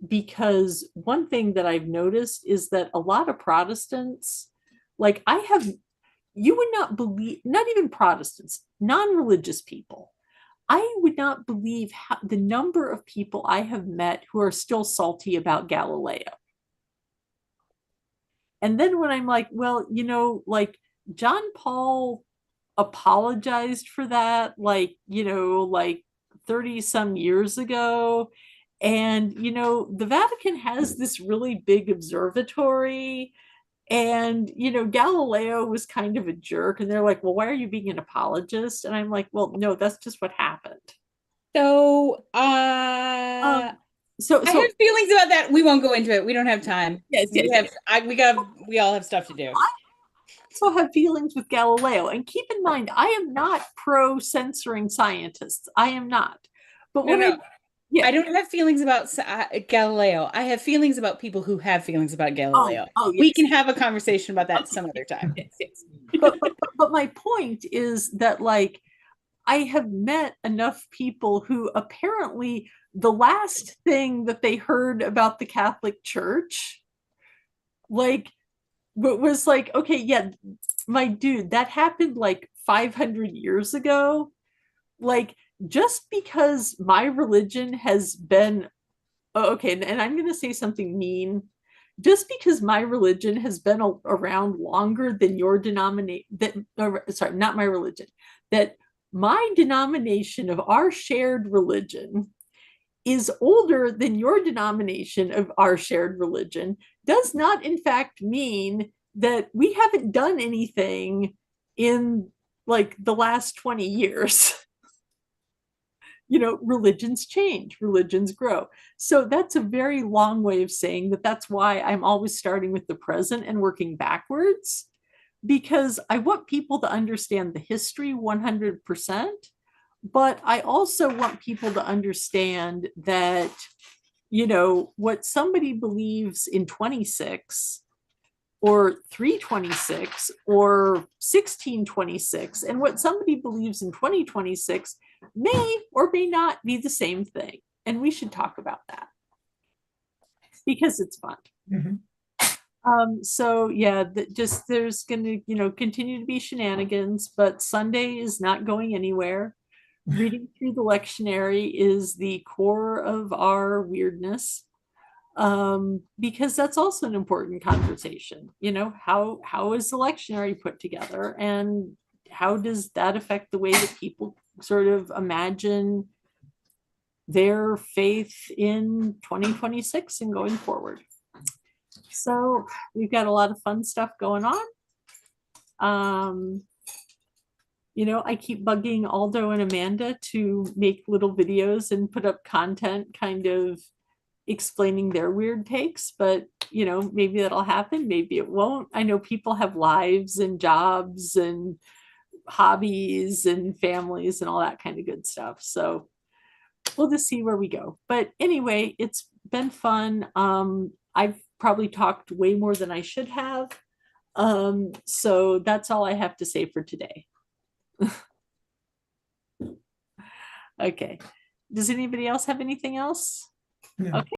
Because one thing that I've noticed is that a lot of Protestants, like you would not believe, not even Protestants, non-religious people, I would not believe the number of people I have met who are still salty about Galileo. And then when I'm like, well, like John Paul apologized for that, like, like 30 some years ago. And, the Vatican has this really big observatory. And, Galileo was kind of a jerk. And they're like, well, why are you being an apologist? And I'm like, well, no, that's just what happened. So, Um, so, I so have feelings about that. We won't go into it. We don't have time. yes, We yes, have, yes. we all have stuff to do. I also have feelings with Galileo. And keep in mind, I am not pro censoring scientists. I am not. But No, what no, yeah. I don't have feelings about Galileo. I have feelings about people who have feelings about Galileo. Oh, We yes. can have a conversation about that some other time. Yes, yes. But my point is that like I have met enough people who apparently the last thing that they heard about the Catholic Church, like, was like, okay, yeah, my dude, that happened like 500 years ago. Like, just because my religion has been, oh, okay, and I'm going to say something mean. just because my religion has been around longer than your denomination, sorry, not my religion, that my denomination of our shared religion is older than your denomination of our shared religion does not in fact mean that we haven't done anything in like the last 20 years. Religions change, religions grow. So that's a very long way of saying that that's why I'm always starting with the present and working backwards, because I want people to understand the history 100%, but I also want people to understand that, what somebody believes in 26 or 326 or 1626 and what somebody believes in 2026 may or may not be the same thing. And we should talk about that because it's fun. So yeah, there's going to, continue to be shenanigans, but Sunday is not going anywhere. Reading through the lectionary is the core of our weirdness. Because that's also an important conversation. How is the lectionary put together, and how does that affect the way that people sort of imagine their faith in 2026 and going forward? So we've got a lot of fun stuff going on. I keep bugging Aldo and Amanda to make little videos and put up content kind of explaining their weird takes, but maybe that'll happen, maybe it won't. I know people have lives and jobs and hobbies and families and all that kind of good stuff, so we'll just see where we go. But anyway, it's been fun. I've probably talked way more than I should have, so that's all I have to say for today. Okay, does anybody else have anything else? Yeah. Okay.